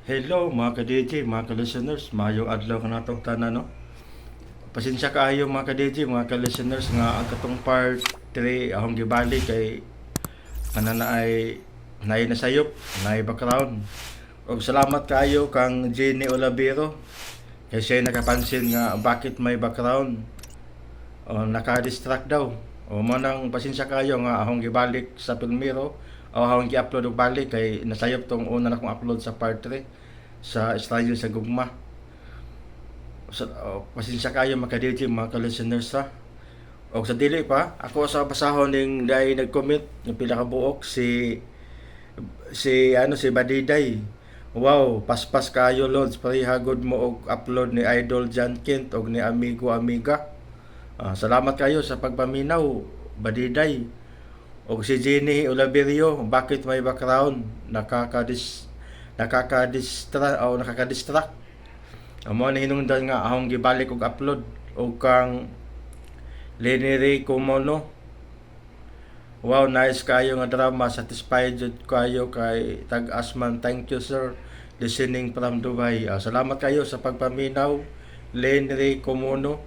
Hello mga ka-DJ, mga ka-listeners, mayong adlaw ka na itong tanan, no? Pasensya kaayo mga ka-DJ, mga ka-listeners nga ang katong part 3 akong gibalik kay ana na ay naay nasayop, naay background. Og salamat kaayo kang Jenny Olabero kay siya nakapansin nga bakit may background o naka-distract daw. O manang pasensya kayo nga akong gibalik sa Filmiro o akong gi-upload og balik kay nasayop tong una na akong upload sa part 3 sa Estranyo sa Gugma. Pasensya kayo mga mga ka-listeners ha. O sa dili pa, ako sa basahon ning dai nag-comment ng pila ka buok si Badiday. Wow, paspas kayo Lods, parihagod mo og upload ni Idol John Kent og ni Amigo Amiga. Salamat kayo sa pagpaminaw, Badiday. O si Jenny Olaverio, bakit may background? Nakaka-distract. Amo na hinungdan nga akong gibalik og upload og kang Lenny Ray Kumono. Wow, nice kayo nga drama, satisfied jud kayo kay Tag Asman. Thank you sir, listening from Dubai. Salamat kayo sa pagpaminaw, Lenny Ray Kumono.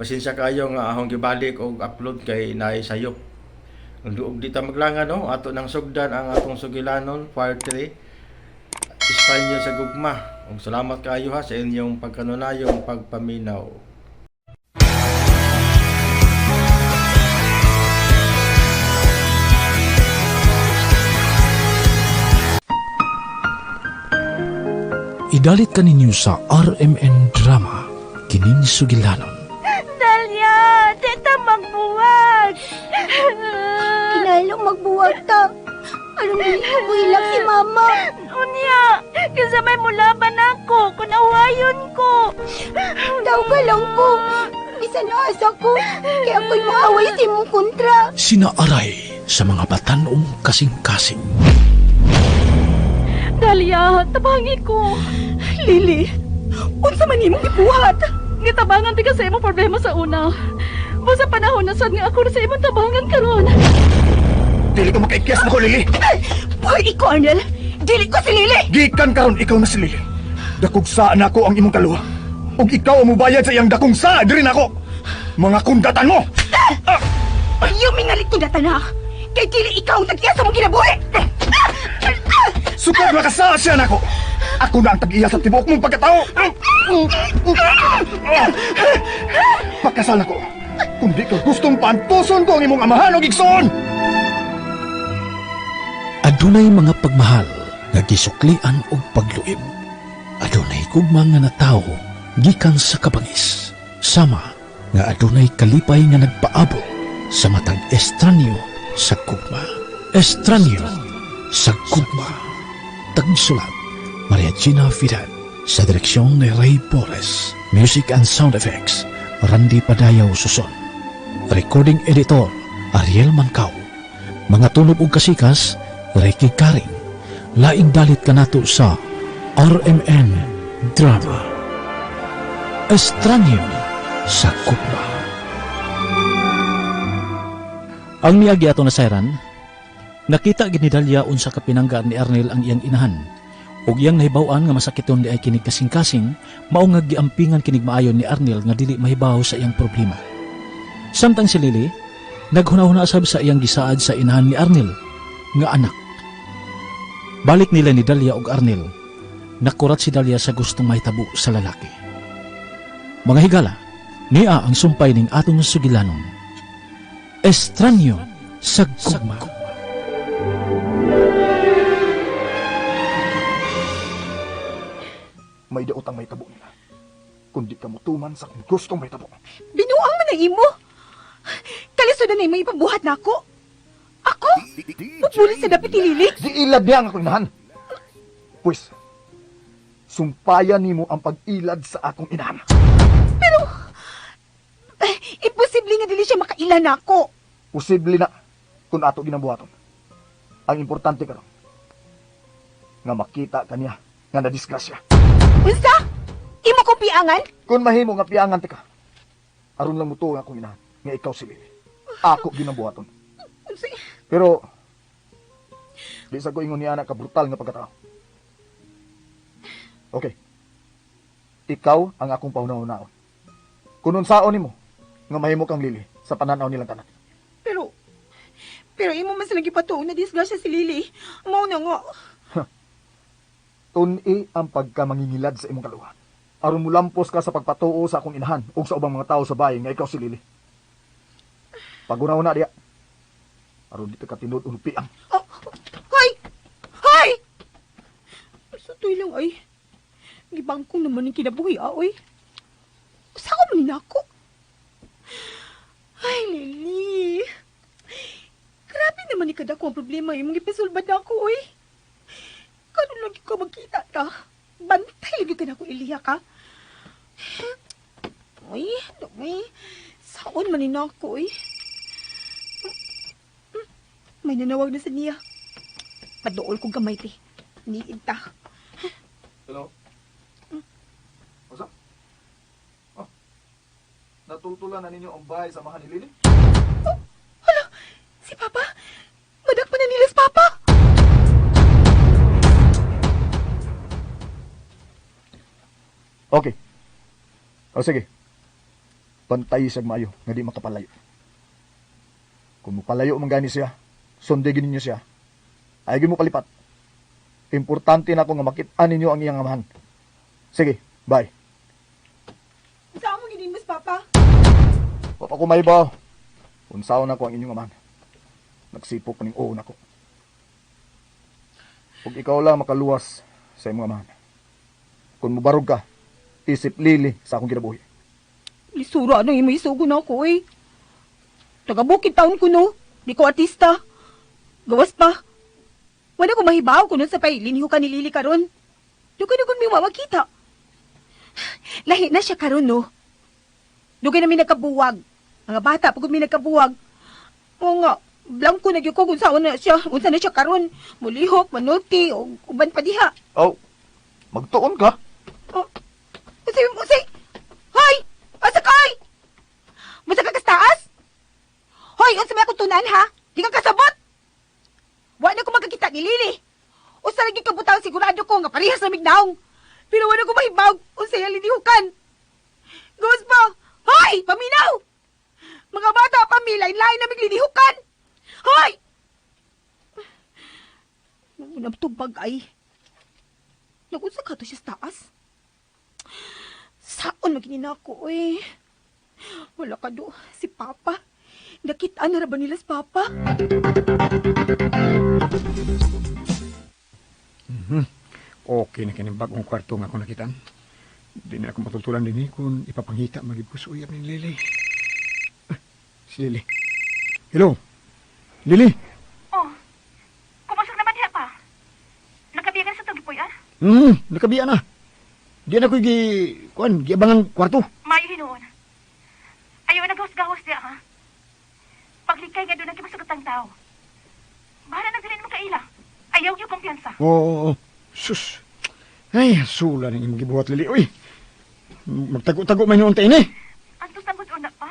Pasensya kayo nga akong gibalik og upload kay naay sayop. Ug di ta maglangan no, ato nang sugdan ang atong sugilanon part 3 Espanyo sa Gugma. Ug salamat kayo ha sa inyong pagkanunayong pagpaminaw. Idalit ka ninyo sa RMN Drama, Kining Sugilanon. Dalia, teta magbuwag. Kinalo magbuwag ta. Alam din ko buhilak si mama. Unya, kasabay mo laban ako kung awayon ko. Daw ka lang ko. Bisan asa ko. Kaya ako'y maaway sa imong kontra. Sinaaray sa mga batanong kasing-kasing. Dalia, tabangi ko. Lili, unsa man imong ibuhat? Gitabangan ti ka sa imong problema sa una. Sa panahon na sad nga ako na sa imong tabangan karon. Dili ko makaikyas na ko, Lili. Pwede ko, Arnel. Dili ko si Lili. Gikan karon ikaw na si Lili. Dakog saan ako ang imong kaluha. Ug ikaw ang mubayad sa iyang dakong saa diri nako. Mga kundatan mo. Yung mingalit ko data na. Kay dili ikaw ang tagtiya sa mong kinabuhi. Sukad makasaa siya nako. Ako na ang tag-iya sa tibuok mong pagkatao. Pakasal ako. Kung di ka gustong pantuson ko ang imong amahan o gigsoon. Adunay mga pagmahal nga gisuklian og pagluib. Adunay gugma nga natawo gikan sa kabangis. Sama nga adunay kalipay nga nagpaabot sa matag estranyo sa gugma. Estranyo sa gugma. Tagsulat Maria Gina Fidad. Sa direksyon ni Ray Porres. Music and sound effects Randy Padayaw Suson. Recording editor Ariel Mancao. Mga tunog ug kasikas Ricky Karing. Laing dalit ka nato sa RMN Drama. Estranyo sa Gugma. Ang niagi ato na sayran, nakita gini Dalia unsa ka pinanggaan ni Arnel ang iyang inahan. Ug iyang nahibaw-an nga masakiton di ay kinig kasing-kasing, mao nga giampingan kinig maayon ni Arnel nga dili mahibaw sa iyang problema. Samtang si Lily, naghunahuna sab sa iyang gisaad sa inahan ni Arnel nga anak. Balik nila ni Dalia ug Arnel, nakurat si Dalia sa gustong mahitabo sa lalaki. Mga higala, niya ang sumpay ning atong sugilanon. Estranyo sa Gugma. May daotang may tabo nila. Kundi ka mutuman sa kung gustong may tabo. Binuang man ang imo. Kalisodan na may pabuhat na ako. Ako? Pupulit sa dapit ni Lili. Di ilad niya ang akong inahan. Pues, sumpayan nimo ang pag-ilad sa akong inahan. Imposible nga dili siya makailan ako. Posible na kung ato ginabuhaton. Ang importante karon nga makita kaniya nga nadisgrasya. Unsa? Imo kong piangan? Kung mahimo nga piangan tika, aron lang mo to nga akong inahan nga ikaw si Lili. Ako ginabuhaton. Pero di sa ko ingon niya na ka brutal nga pagkatao. Okay. Ikaw ang akong pauna-unaon. Kunun saon nimo nga mahimo kang Lily sa pananaw nilang tanan. Pero imo mas lagi patuon na disgrasya si Lily. Mao na nga. Tun-i ang pagkamangingilad sa imong kaluhan. Aron mo lampos ka sa pagpatuo sa akong inahan ug sa ubang mga tao sa bahay nga ikaw si Lily. Paguna-una diya. Aron dito ka tinud unupian. Oh, hoy! Hoy! Sa tuy lang ay. Gibangkong naman yung kinabuhi oy. Saan mo ninako? Ay, Lily. Grabe naman ni kada ko ang problema yung mga ipasulbad na ako, oy. Karon lagi ko magkita ta. Bantay lagi ka na ako iliya ka. Uy, saon man ni nako, oy. May nanawag na sa niya. Padool ko gamay, te. Niid ta. Hello? What's up? Oh. Natultulan na ninyo ang bahay sa mahal ni Lily? Hala, si Papa. Madakpan na nila si Papa. Okay. O sige. Pantay siya maayo nga di makapalayo. Kung mapalayo man gani siya, sundegin ninyo siya. Ay mo palipat. Importante na ako nga makit-an ninyo ang iyang amahan. Sige, bye. Saan mo ginin mo si Papa? Papa ko may ba? Unsaon na ko ang inyong amahan. Nagsipok pa ning oo na ko. Kung ikaw lang makaluwas sa imong amahan. Kung mubarog ka, isip Lily sa akong kinabuhi. Lisura na yung may sugo na ako, eh. Tagabukid taon ko, no? Di ko artista. Gawas pa. Wala ko mahibaw kung sa pay, liniho ka ni Lily karon. Dugay na kung may makita. Lahi na siya karon, no? Dugay na may nagkabuwag. Mga bata, pag may nagkabuwag. Oo nga, blanco na gyud ko kung saan na siya. Unsa na siya karon. Mulihok, manuti, o uban pa diha. Oh, magtuon ka? Oh, usay. Hoy! Asa kay? Masa ka kastaas? Hoy, unsa may akong tunan, ha? Di ka kasabot. Wa na ko magkakita ni Lily. Usa lagi ka butang sigurado ko nga parehas na mignaong. Pero wala ko mahibaw unsay ang linihukan. Gawas pa. Hoy, paminaw! Mga bata pa lain-lain na miglinihukan. Hoy! Nabtubag ay. Nagunsa ka to siya sa taas? Saon maginin ako, eh. Wala ka do, si Papa. Nakita na ba nila si Papa? Okay na kining bagong kwarto nga ako nakitaan. Di na ako matultulan din kung ipapanghita magibusuyab ni Lily. Si Lily. Hello? Lily? Oh, kumasok naman diha pa. Nakabiyagan sa tugipoy, ah? Nakabiya na. Di na ko giabangan kwarto. Mayo hinuon. Ayaw naghawas-gawas diya, ha? Paglikay nga doon ang kimasagotang tao. Bahala nagdalin mo kaila. Ayaw yung kumpiyansa. Oo. Sus. Ay, sula ng imong gibuhat, Lily. Uy, magtago-tago man yung unta ini. Antos na una pa.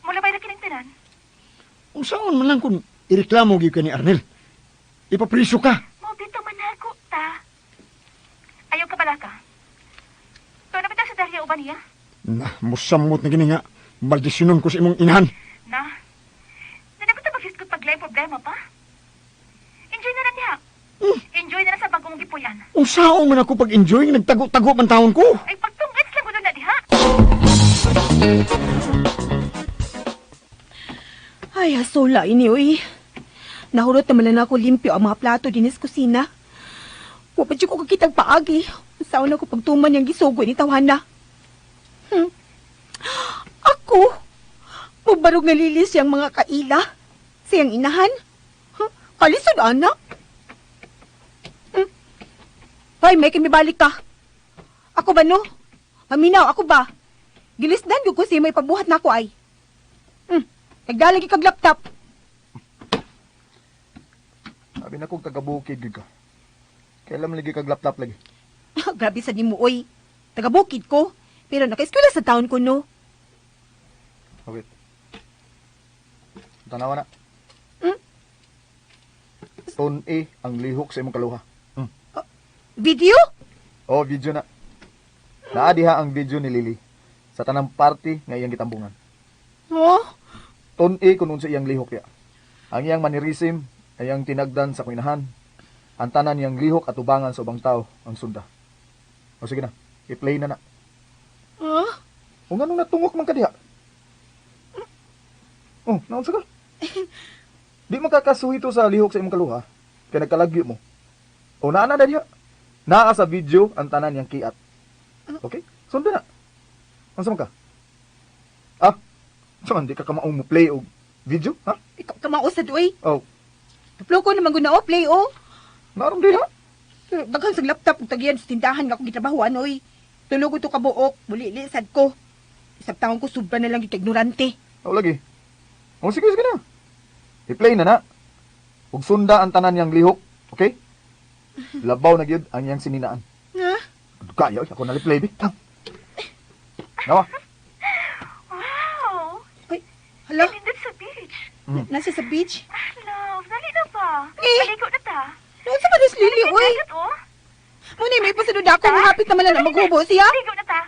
Mula ba'y nakining tinan? Kung saan man lang kung ireklamo gyud ka ni Arnel. Ipapriso ka. Mo dito manako ta. Ayaw ka bala ka. To na bitaw sa dahil uban niya? Na, musamot na gini nga. Maldisyonon ko sa imong inahan. Na. Nanapit na maghiskot paglay problema pa. Enjoy na niya. Enjoy na sa bagong gipuyan. Kung saan man ako pag-enjoy, nagtago-tago man taon ko. Ay pagtungkits lang ulo na diha. Ay, asola ini, uy. Nahurot naman na ako limpyo ang mga plato din sa kusina. Wapat ko kakitang paagi. Saan ako pagtuman yung gisugo ni Tawhana. Ako? Mabarog nga lilis yung mga kaila. Siyang inahan. Kalisod, anak. Hoy, may kimibalik ka. Ako ba, no? Paminaw, ako ba? Gilisdan ko kasi may pabuhat na ako ay. Nagdalagi kag laptop. Sabi na kong tagabukid ka. Kailan lagi kag laptop lagi? Grabe sa di mo, oy. Taga-bukid ko. Pero naka-eskwela sa taon ko, no? Wait. Tanawa na. Ton ang lihok sa imong kaluha. Video? Oh, video na. Naa diha ang video ni Lily sa tanang party nga iyang gitambungan. Oh, Tun-i kung unsa iyang lihok ya. Ang iyang manirisim ay ang tinagdan sa kuinahan. Ang tanan niyang lihok at ubangan sa ubang tao ang sunda. O sige na, i-play na na. ah, O nga nung natungok man ka diha. Oh, naunsa ka? Di makakasuhito sa lihok sa imong kaluha. Kaya nagkalagyo mo. O naa na diha. Naa sa video ang tanan niyang kiat. Okay? Sunda na. Unsa man ka? Ah, saan di ka kamaong mo play o video? Ha? ikaw ka mausad, uy. Oh, Taplo ko naman guna, play, oh. naroon diha. Daghang sa laptop ug tagiyan sa tindahan nga akong gitrabahoan, oy. Tulog ko to kabuok, muli sad ko. Isang taon ko sobra na lang yung ignorante. O lagi. O sige, sige na. I-play na na. Ug sunda ang tanan niyang lihok. Okay? Labaw na gyud ang iyang sininaan. Ha? Kaya, ako na-play di. Nawa. Wow! Ay, hala, Nindot sa beach. nasa sa beach. Love, dali na ba? Eh. Maligo na ta. Noon sa manis lili, uy. Dagat, oh. Muna may pasunod ako, hapit naman na maghubo siya. Maligo na ta.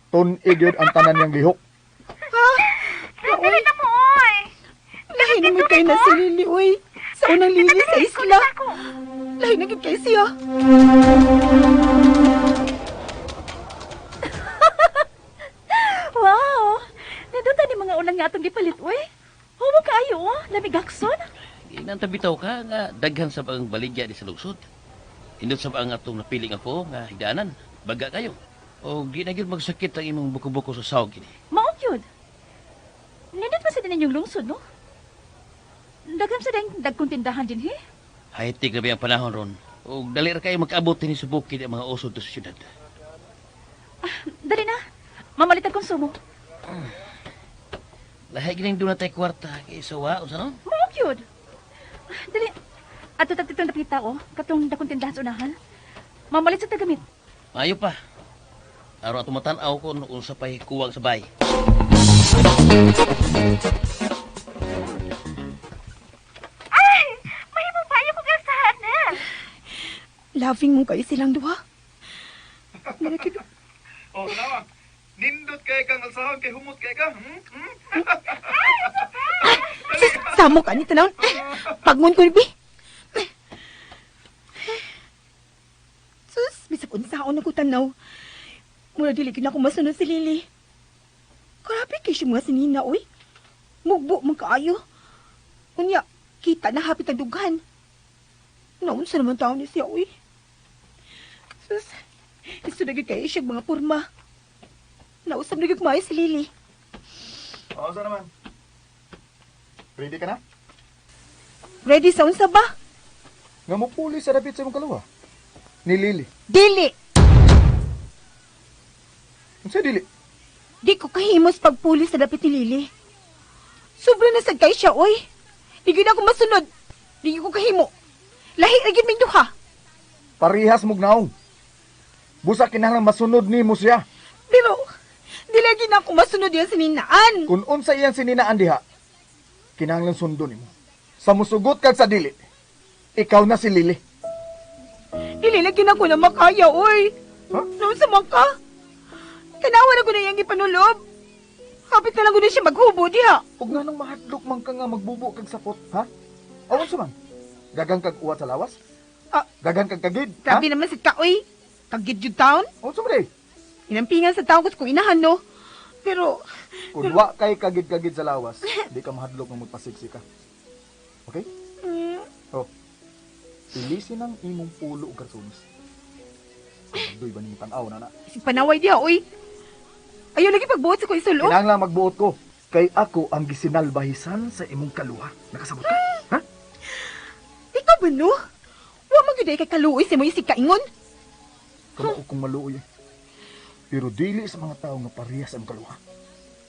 Tun-i gyud ang tanan niyang lihok. Ha? Dali na mo, oy. Lahi naman kayo na si Lili, uy. Sa unang lili sa isla. Ako. Lahi na gid kayo siya. Wow! Naduta ni mga ulang nga atong gipalit, uy. Humo kaayo, oh. Lamigakson. Inanta bitaw ka nga daghan sa ang baligya di sa lungsod. Indot sa ang atong napiling ako nga higdanan. Baga kayo. O di na gyud magsakit ang imong buko-buko sa sawg kini. Maong yun. Nindot pa sa din inyong lungsod, no? Daghan sa din dagkong tindahan din, he? High-tech na ba ang panahon ron? O dali ra kayo mag-abot din sa bukid ang mga usod sa syudad. Dali na. Mamalit ang konsumo. Lahi gining doon na tayo kwarta kay sawa o sa no? Maong yun. Dali. At tatitong napita, oh. Katong dagkong tindahan sa unahan. Mamalit sa tagamit. Mayo pa. Araw ato matan-aw ko noon sa pay kuwang sa bay. Ay! Mahimo ba yung kong asahan na? Loving mo kayo silang duha. Malaki Oh, nawa. Nindot kay kang alsahon kay humot kay ka. Samo ka ni tanawon. Pagmun ko ni Bi. Sus, bisag unsaon ako tanaw. Mura dili gid na ako masunod si Lily. Grabe kay siya mga sinina, oy. Mugbo man kaayo. Unya, kita na hapit ang dughan. Naunsa naman taon ni siya, oy. Sus, iso na gid kayo siya mga porma. Nausap na gid kumayo si Lily. O, saan naman? Ready ka na? Ready sa unsa ba? Nga mo puli sa dapit sa imong kaluha. Ni Lily. Dili! Unsa dili? Di ko kahimos pagpuli sa dapit ni Lily. Sobra na sad kay siya, oy. Di gyud ako masunod. Di ko kahimo. Lahi ra gyud ming duha. Parihas mog naong. Busa kinahanglan masunod nimo siya. Pero di lagi na ako masunod yan sa ninaan. Kung unsa iyang sininaan diha, kinahanglan sundon nimo. Sa musugot kag sa dili, ikaw na si Lily. Dili lagi na ako na makaya, oy. Ha? Noon sa mangka. Tanawan ako na iyang ipanulob. Hapit na lang ko na siya maghubo diha. Ug nganong mahadlok man ka nga magbubo kag sapot, ha? Awan sa man. Gagang kag uwat sa lawas? Ah. Gagang kag kagid, ha? Grabe naman si ka, oy. Kagid yun taon. Awan sa man eh. Inampingan sa taon ko kung inahan, no? Pero, Kung wa kay kagid-kagid sa lawas, di ka mahadlok nga magpasiksi ka. Okay? Oh. Ilisin ang imong pulo ug karsunos. Doy ba nimo tan-aw na na? si panaway diha, oy. Ayaw lagi pagbuot sa ko isulo. Kinahanglan magbuot ko. Kay ako ang gisinalbahisan sa imong kaluha. Nakasabot ka? Ha? Ikaw ba, no? Wa man gyud ay kay kaluoy si mo isig kaingon. Kamao kong maluoy. Pero dili sa mga tao nga parehas ang kaluha.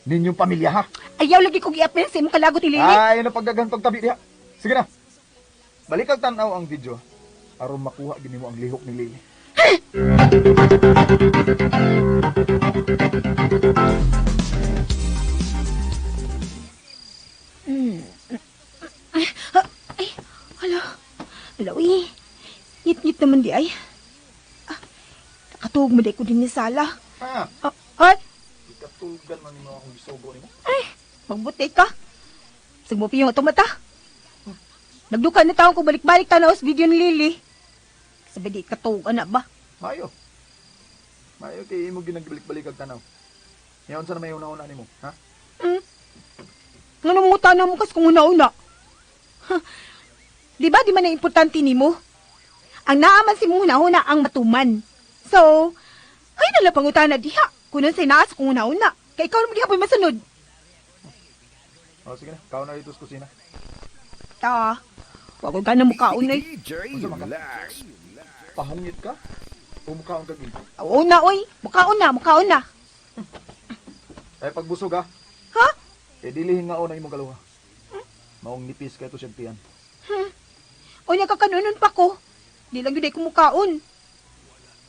Ninyong pamilya, ha? Ayaw lagi kong i-apel sa imong kalagot ni Lily. Ay, ano pagdagan pagtabi diha. Sige na. Balik kag tan-aw ang video aron makuha gini mo ang lihok ni Lily. Ay, hala. Hala, uy. Ngit-ngit naman di ay. Katog mo ko din ni sala. Ha? Ay, Ikatugan man nimo akong isugo nimo. magbuti ka. Sige mo piyong itong mata. Nagduka na taong ko balik-balik tanaw sa video ni Lily. Sabi di katog, anak ba? Mayo. Mayo kay imo ginagbalik-balik ang tanaw. Ngayon sa na may una-una nimo, ha? Nga namuta na mo kas kung una-una. Di ba di man na importante ni mo? Ang naaman si mong una-una ang matuman. So, ay nalang pangutan na diha. Kunan sa'y naas kung una-una. Kaya ikaw naman diha po'y masunod. O sige na, kao na dito sa kusina. Ta, wag ka na mukhaon na. Unsa man ka? Pahungit ka? O mukhaon ka gid? Una, oy. Mukhaon na. Ay pagbusog ha. Ha? E dilihin nga una imong kaluha. Maong nipis kay to siyang tiyan. O niya kakanunon pa ko. Di lang yun ay kumukaon.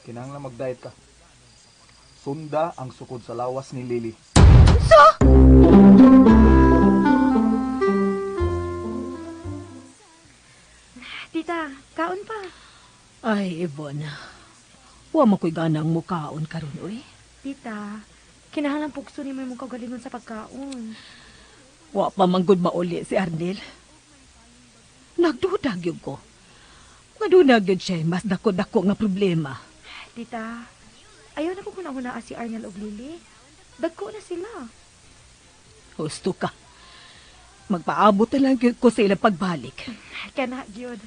Kinahanglan mag-diet ka. Sunda ang sukod sa lawas ni Lily. So? Tita, kaon pa. Ay, Ivona. Wa mo ko'y ganang mukaon karon oy. Tita, kinahanglan pugso ni mo yung kagalingon sa pagkaon. Wa pa manggod mauli si Arnel. Nagdudag yun ko. Ngadunag yun siya, mas dako-dako nga problema. Tita, ayaw na ko kuna-una si Arnel og Lily. Dagko na sila. Husto ka. Magpaabot na lang yun ko sa ilang pagbalik. Kana, gyud.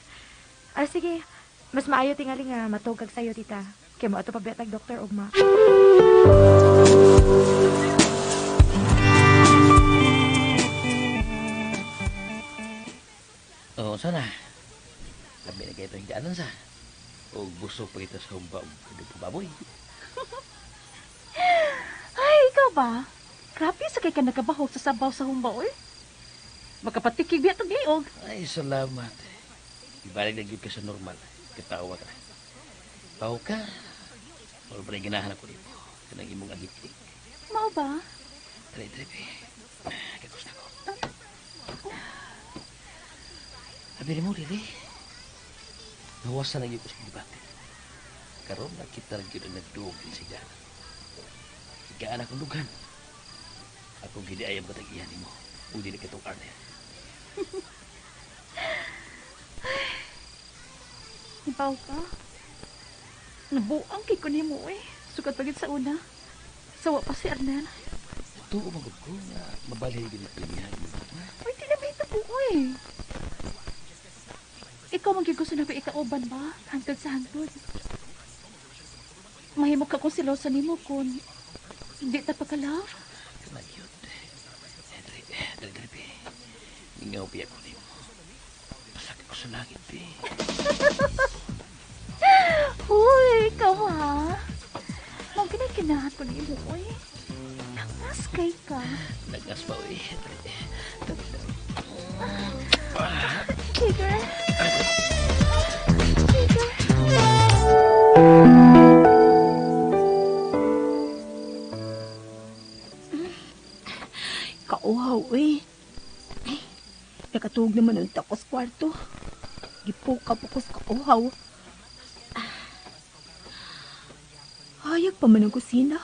Sige, mas maayo tingali nga matugag sa'yo, tita. Kaya mo ato pabiatag doktor ugma. Oo, sana. Labi na kayo ito higdaanan sa. O busog pa kita sa humba o baboy. Ay, ikaw ba? Grabe sa kay ka nagkabahog sa sabaw sa humbaol. Makapatikig biya itong liog. Ay, salamat. Ibalik lagi ka sa normal. Katawa ka. Pao ka. Wala pa rin ginahan ako dito. Kanang imong agit-agit. Mao ba? Try. Kagus na ko. Sabi mo, Lili. Nawasan na yung kusang debate. Karoon na kita rin yun ang nagdugin sa gana. Higaan akong lugan. Ako gini ayam katagihan mo. Udi na kitong Arnel. Ibaw ka? Nabuang kay ko mo eh. Sukat pagit sa una. Sawa pa si Arnel. Ito umagod ko na mabalay din na palingihan mo. Ay, tinabita po ko eh. Ikaw magigusto na ko ikauban ba? Hangtod sa hangtod. Mahimok ka kung silosa ni mo kung hindi ta pagka-love. Kamayot. Dali. Mingaw piya ko ni mo. Pasakit ko sa langit, pi. Uy, ikaw ha? Magkinakinahan ko ni mo eh. Nangas kay ka. Nagas pa, uy. Dali. Tigger. Kauhaw, eh. Nakatulog naman ang takos kwarto. Gipuka po ko sa kauhaw. Hayag pa man ang kusina.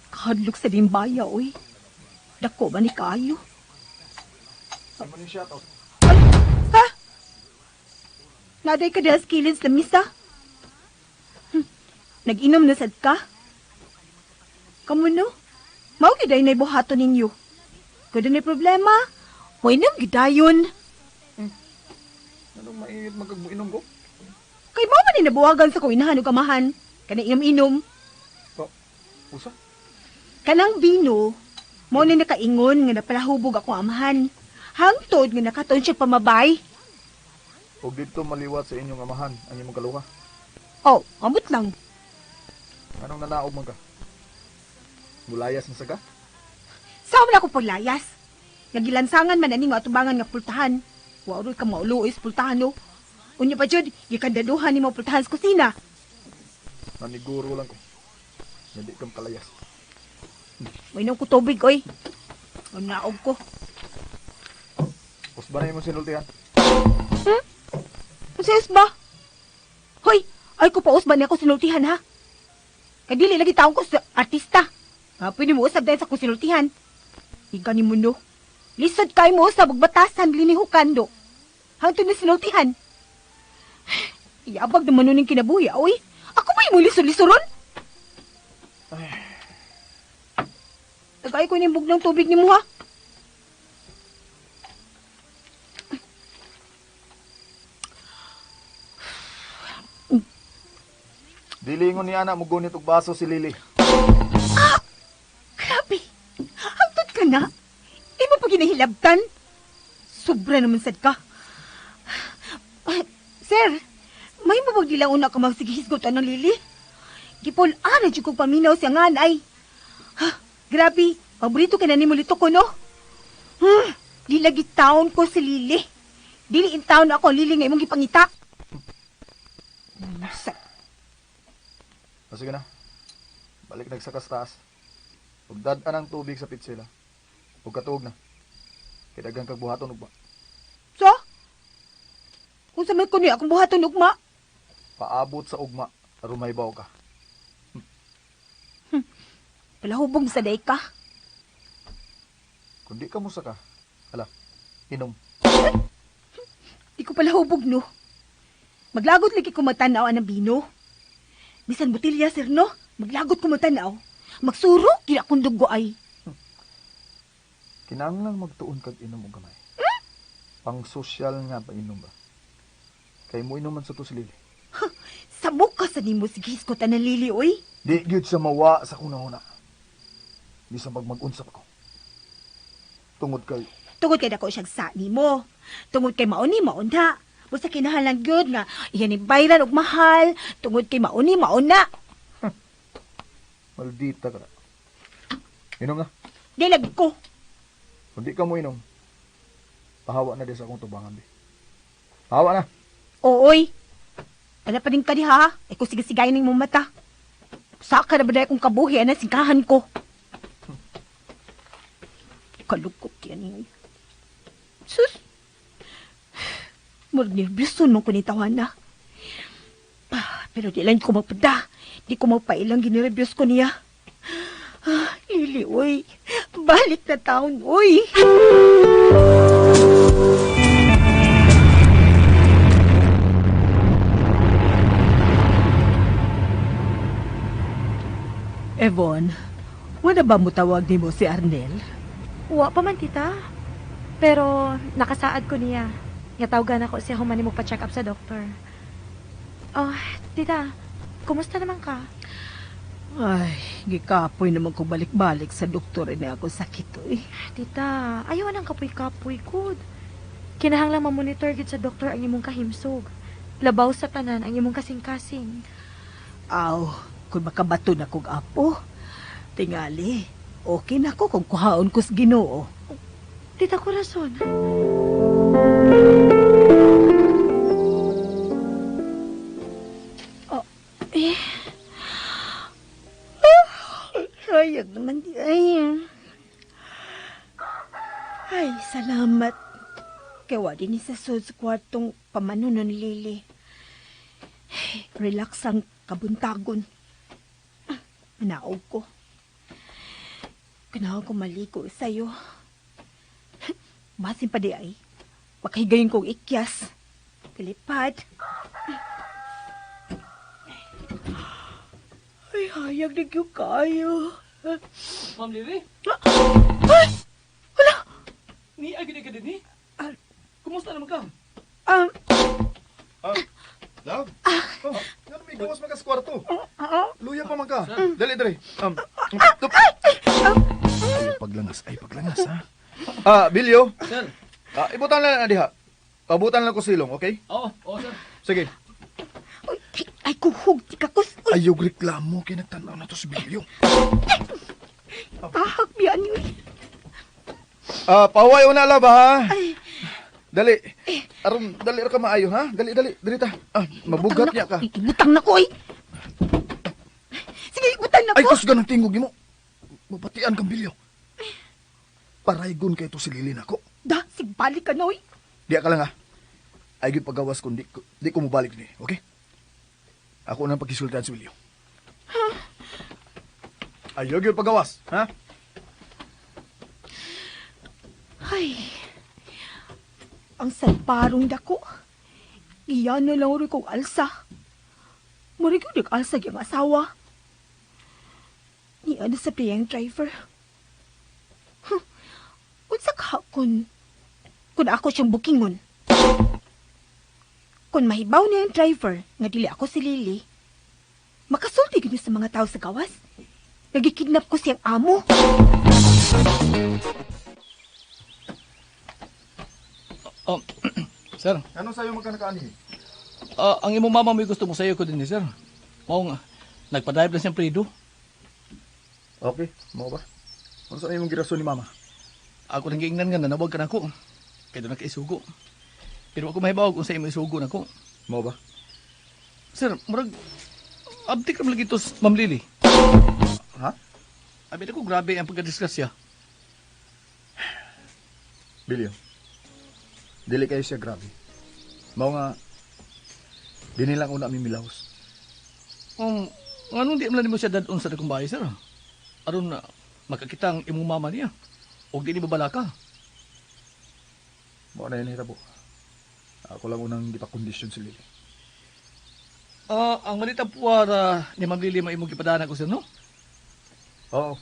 Kahadlok sa limbaya, oy. Dako ba ni kayo? Ano ni siya to? Ha? Naday ka dahil skilins na misa? Nag-inom na sad ka? Kamu no? Mao giday na buhaton ninyo. Kada na problema, huwag nang gidayon. Anong mainit magkagbuinom ko? Kay mo man ni nabuwagan sa kuinahan o kamahan. Kanang inom-inom. Usa? Kanang bino, mo ni nakaingon nga napalahubog ako amahan. Hangtod nga nakaton siya pamabay. Huwag dito maliwat sa inyong amahan ang imong kaluha. Oh, amot lang. Anong nanaog man ka? Mulayas na saga? Saan na ako paglayas? Nagilansangan man ani nga atubangan nga pultahan. Waroy ka mauluis pultahan no. Unya pa jud, gikandaduhan ni mo pultahan sa kusina. Naniguro lang ko. Hindi kang kalayas. Mainom ko tubig, oy. Ang naog ko. Pusba na yung sinultihan. Masayos ba? Hoy, Ay, kupaos ba niya ako sinultihan, ha? Kaya dili lagi taong ko sa artista. Nga pwede mo usab dahil sa kusinultihan. Ika ni Mundo. Lisod kayo mo sa magbatasan linihukan do. Hangtod na sinultihan. Iabag naman nun yung kinabuhi, oy. Ako ba yung lisod-lisoron? Tagay ko yung bugnang tubig ni mo, ha? Dilingon ni ana mo gunit og baso si Lily. Grabe. Hangtod ka na. Di mo pa ginahilabtan. Sobra naman sad ka. Sir, may mabag nila una ka magsigihisgotan ng Lili? Gipol, na dyan kong paminaw siya nga ay. Ha, grabe. Paborito ka na ni Mulito ko, no? Di lagi taon ko si Lili. Dili in taon ako ang Lili nga imong gipangita. Sa O sige na. Balik nagsakas taas. Ug dad-an ang tubig sa pitsila. Ug katuog na. Kidagang kag buhaton ug ba. So? Kung sa may ko niya akong buhaton ugma. Paabot sa ugma aron mahibaw ka. Palahubog sa day ka. Kung di ka musa ka, hala, inom. Di ko palahubog, no? Maglagot lagi ko matanaw ang bino. Bisan botilya, sir, no? Maglagot ko matanaw. Magsuro, kina kong dugo ay. Kinahanglan magtuon kag inom og gamay. Pang sosyal nga painom ba. Kay mo inuman sa to si Lily. Sabok ka sa nimo sigis ko tanan Lili, oy. Di gyud sa mawa sa kunahuna. Di sa mag-unsap ko. Tungod kay Tungod kay dako siyang sa nimo. Tungod kay mauni mauna. Busa kinahanglan gyud nga iyan ni bayran og mahal. Tungod kay mauni mauna. maldita ka. Inom na. Dilag ko. Kung di ka mo inom, pahawa na din sa akong tubangan. Di. Pahawa na. Ooy. Ano pa din ka di ha? Ay kung sigasigayin ng mong mata. Saka na ba dahil kong kabuhi na singkahan ko? Kalugkot yan yun. Sus! Murag nervyoso nung kunitawan na. Pero di lang ko mapada. Di ko mapailang ginirebyos ko niya. Lili, uy. Balik na taon, uy. Evon, wala ba mo tawag ni mo si Arnel? Wa pa man, tita. Pero nakasaad ko niya. Nga tawagan ako siya humani mo pa-check up sa doktor. Oh, tita, kumusta naman ka? Ay, gikapoy naman kong balik-balik sa doktor na ako sakit eh. Tita, ayaw nang kapoy-kapoy good. Kinahanglang mamonitor gid sa doktor ang imong kahimsog. Labaw sa tanan ang imong kasing-kasing. Aw, kung makabato na kong apo, tingali, okay na ko kung kuhaon ko sa Ginoo. Tita Corazon. Oh, eh. Sayang naman di ay. Ay, salamat. Kaya din sa sud sa kwartong pamanunon ni Lili. Relax ang kabuntagon. Manaog ko. Kanaw ko maligo sa'yo. Masin pa di ay. Makahigayin kong ikyas. Pilipad. Ay, hayag na yung kayo. Ma'am Lily? Ay! Wala! Ni agad ka din ni? Ah. Kumusta naman ka? Love? Ano may gawas mga sa kwarto? Luya pa man ka. Dali, dali. Ay, paglangas, ha? Bilyo. Sir? Ibutan lang na diha. Pabutan lang ko silong, okay? Oo, sir. Sige. Ay, kuhog, tikakus. Uy, Ayaw reklamo, kaya nagtanaw na to si Bilyo. tahak biyan yun. Pahuway una love, ha? Ay, Dali. Aron, dali ra ka maayo, ha? Dali, dali. Dali ta. Mabugat niya ka. Ibutang na ko, ay. Sige, ibutang na Ay, ko. kusga ng tingog mo. Mapatian kang Bilyo. Paraygon kay to si Lili nako. Da, sigbalik ka na, uy. Diya ka lang, ha? Ay, gyud pagawas kung di ko mabalik ni, okay? Ako nang pagkisultan si Willie. Ayaw yun pagawas, ha? Ay, ang salparong dako. Iyan na lang rin kong alsa. Marigod nag-alsa yung asawa. Iyan na sa priyang driver. Unsa ka kung ako siyang bookingon. Kung mahibaw niya yung driver, nga dili ako si Lily, makasulti niyo sa mga tao sa gawas. Nagikidnap ko siyang amo. Sir, Anong sa'yo magkanakaani? Ang imong mama may gusto mo sa'yo ko din ni sir. Mao nga, nagpa-drive na siyang predo. Okay, mo ba? Ano sa'yo mong girason ni mama? Ako nang giingnan nga nanawag ka na ko. Kaya doon nakaisugo. Pero ako mahibaw kung sa imo isugo na ko. Mo ba? Sir, murag, abdi ka lagi to, Ma'am Lily. Ha? Abi na ko grabe ang pagkadisgrasya. Bilyo. Dili kayo siya grabe. Mao nga, dinilang una mi milahos. Anong di mo siya dadon sa dakong bahay, sir? Aron na makakita ang imong mama niya. O di ni babala ka. Mao na yun hitabo. Ako lang unang gipakondisyon si Lily. Ang malita puwara ni Ma'am Lily maimong gipadana ko, sir, no? Oo.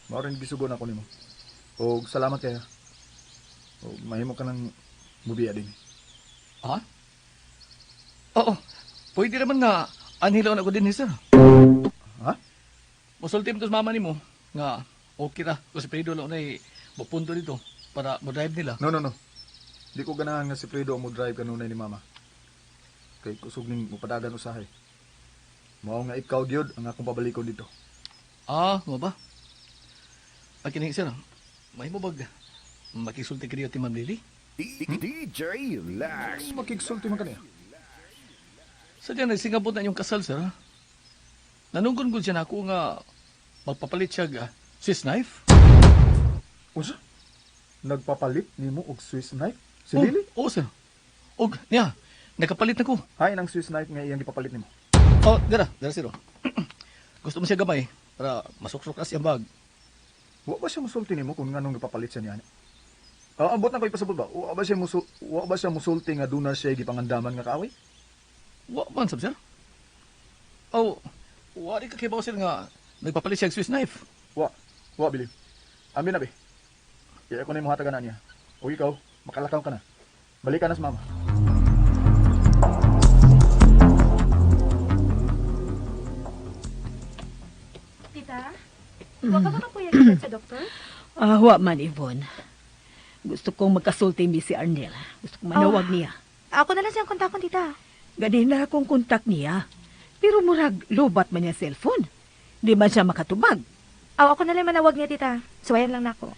Mao rin gisugon ako nimo. O salamat kaya. O mahimo ka ng mubiya din. Ha? Oo. Pwede naman nga anhilaw na ko din, sir. Ha? Musulti mo to sa mama ni mo nga okay ra. Kasi Fredo lang na bupunto dito para mo-drive nila. No. Di ko ganahan nga si Fredo mo drive kanunay ni mama. Kay kusog ning mupadagan usahay. Mao nga ikaw gyud ang akong pabalikon dito. Mo ba? Makinig, sir. May mo bag makisulti ka ti Ma'am Lily? DJ Lax. Makigsulti man kaniya. Sadya nagsingabot na yung kasal, sir. Nanungkon ko siya na ako nga magpapalit siya Swiss knife. Unsa? Nagpapalit nimo og Swiss knife? Si Lily? Oo, sir. Og, niya, nakapalit na ko. Hay nang Swiss knife nga iyang gipapalit nimo. Dara, sir. Gusto mo siya gamay para masuksok as yung bag. Wa ba siya musulti nimo kung nganong gipapalit siya niya? Ambot na ko ipasabot ba? Wa ba siya musulti nga duna siya gipangandaman nga kaaway? Wa man, sir. Wari ka kibaw, sir, nga nagpapalit siya Swiss knife. Wa bili. Amin na be. Kaya ko na yung hatagan na niya. O ikaw, makalakaw ka na. Balik ka na sa mama. Tita, huwag ka ba mapuyagan sa doktor? Wa man, Yvonne. Gusto kong magkasulti mi si Arnel. Gusto kong manawag niya. Ako na lang siyang kontakon, tita. Ganina akong kontak niya. Pero murag lobat man niya cellphone. Di man siya makatubag. Ako na lang manawag niya, tita. Suwayan lang na ako.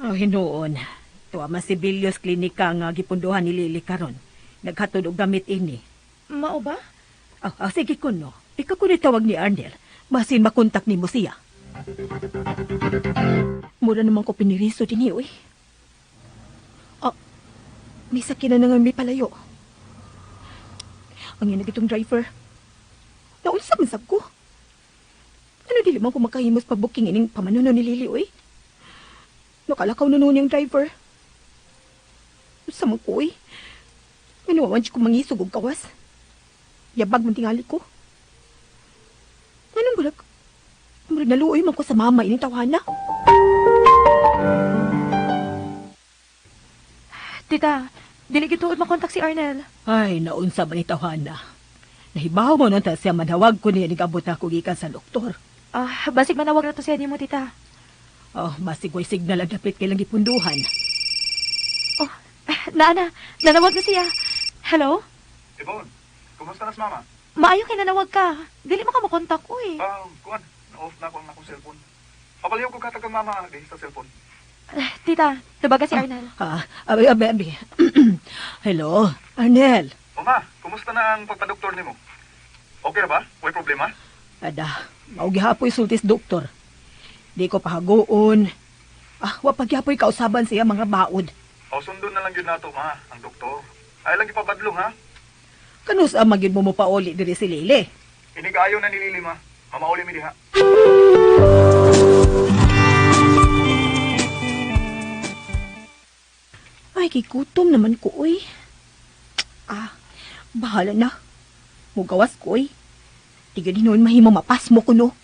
Hinoon. Tuwa man si Bilios Klinika nga gipunduhan ni Lily karon. Naghatod og gamit ini. Mao ba? Sige kuno. Ikaw kuno tawag ni Arnel. Basin makontak ni mo siya. Mura naman ko piniriso din eh. May sakyan na nga may palayo. Ang yan itong driver. Naunsa man sab ko. Ano dili man ko makahimos pa booking ining pamanuno ni Lily oy. Nakalakaw na noon yung driver. Sa mga ko, ano wawan siya kong mangisog og kawas. Yabag man tingali ko. Anong bulag? Murag naluoy man ko sa mama ining tawana. Tita, dili gituod makontak si Arnel. Ay, naunsa man ni tawana. Nahibaw mo nun ta siya manawag ko niya nigabot na ako gikan sa doktor. Basig manawag na to siya di mo, tita. Basig ko'y signal ang dapit kailang ipunduhan. Nanawag na siya. Hello? Ibon, kumusta na si mama? Maayo kay nanawag ka. Dili mo ka makontak, uy. Kuan, na-off na ako ang akong cellphone. Pabaliw ko katagang mama sa cellphone. Tita, tabaga si Arnel. Abi. Hello, Arnel. Ma, kumusta na ang pagpadoktor nimo? Okay na ba? May problema? Maugi hapoy sultis doktor. Di ko pahagoon. Wa pagyapoy kausaban siya mga baod. Sundon na lang yun nato, ma, ang doktor. Ay lang ipapadlong, ha? Kanus ang magin mo pauli diri si Lili. Inigayo na ni Lili, ma. Mamauli mi diha. Ay, kikutom naman ko, uy. Bahala na. Mugawas ko, uy. Di ganun mahimo mapas mo ko, no?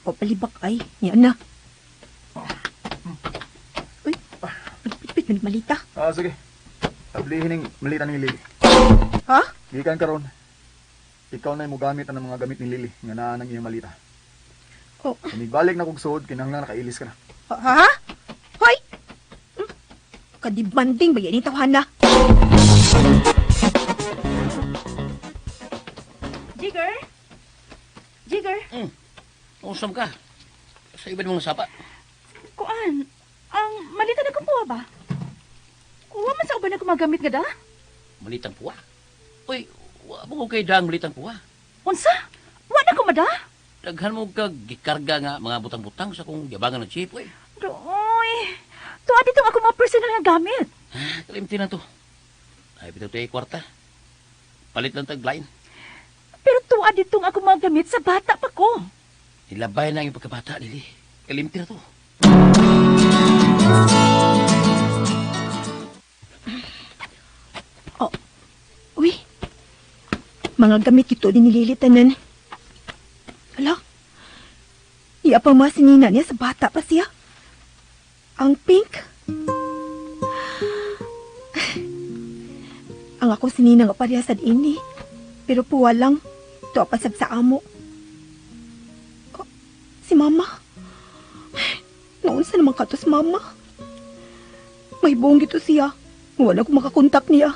Papalibak ay. Yan na. Uy, nagpitpit man malita. Sige. Tablihin ng malita ni Lili. Ha? Gikan karon. Ikaw na mo gamit ang mga gamit ni Lili nga naa nang iyang malita. Oh. Balik na kog suod kinahanglan nakailis ka na. Ha? Hoy! Kadibanding ba yan ni tawhan na? Jigger? Jigger? Usam ka. Sa iba mong sapa. Kuan? Ang malita na kupuha ba? Kuha man sa uban na kumagamit nga da? Malitang puwa. Uy, wa mo kay daang malitang puwa. Unsa? Wa na kumada? Daghan mo kag gikarga nga mga butang-butang sa kung yabangan ng jeep, uy. Doy. Tuwa dito ako mga personal nga gamit. Kalimti na to. Ay, bitaw tayo kwarta. Palit lang tag-line. Pero tuwa dito ako mga gamit sa bata pa ko. Nilabay na yung pagkabata, Lili. Kalimti na to. Uy, mga gamit ito din nililitanan. Ala, iya pa mga sinina niya sa bata pa siya. Ang pink. Ang ako sinina nga parehasad ini. Pero puwa lang, ito pasab sa amo. Oh, si mama. Naunsa naman katos mama. May buong gito siya. Wala ko makakontak niya.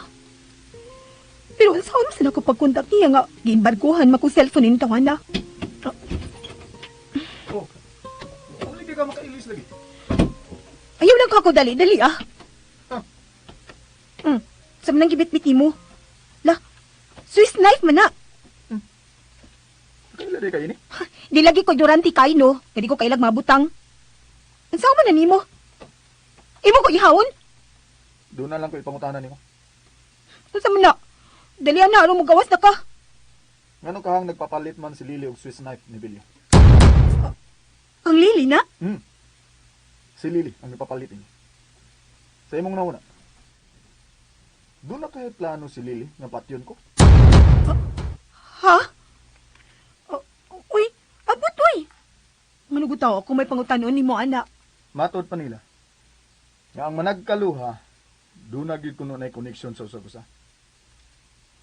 Pero saan mo sila ko pagkontak niya nga ginbarguhan makong cellphone ni tawana na. Oh. Uli ka makailis lagi. Ayaw lang ako dali-dali ah. Sa manang gibit-biti mo. La, Swiss knife man na. Kaila di kayo ni? Di lagi ko durante kay no. Kadi ko kailag mabutang. Ang saan man na nimo? Imo ko ihawon? Doon na lang ko ipangutanan nimo. Ang saan man na? Dalian na, mo gawas na ka. Ngano kahang nagpapalit man si Lili og Swiss knife ni Bilyo? Ang Lili na? Si Lili ang nagpapalit niya. Sa imong nauna. Doon na kahit plano si Lili nga patyon ko. Ha? Uy, abot uy. Manugutaw ako may pangutanon ni mo, anak. Matod pa nila. Nga ang managkaluha, doon na gid kuno na connection sa usa-usa.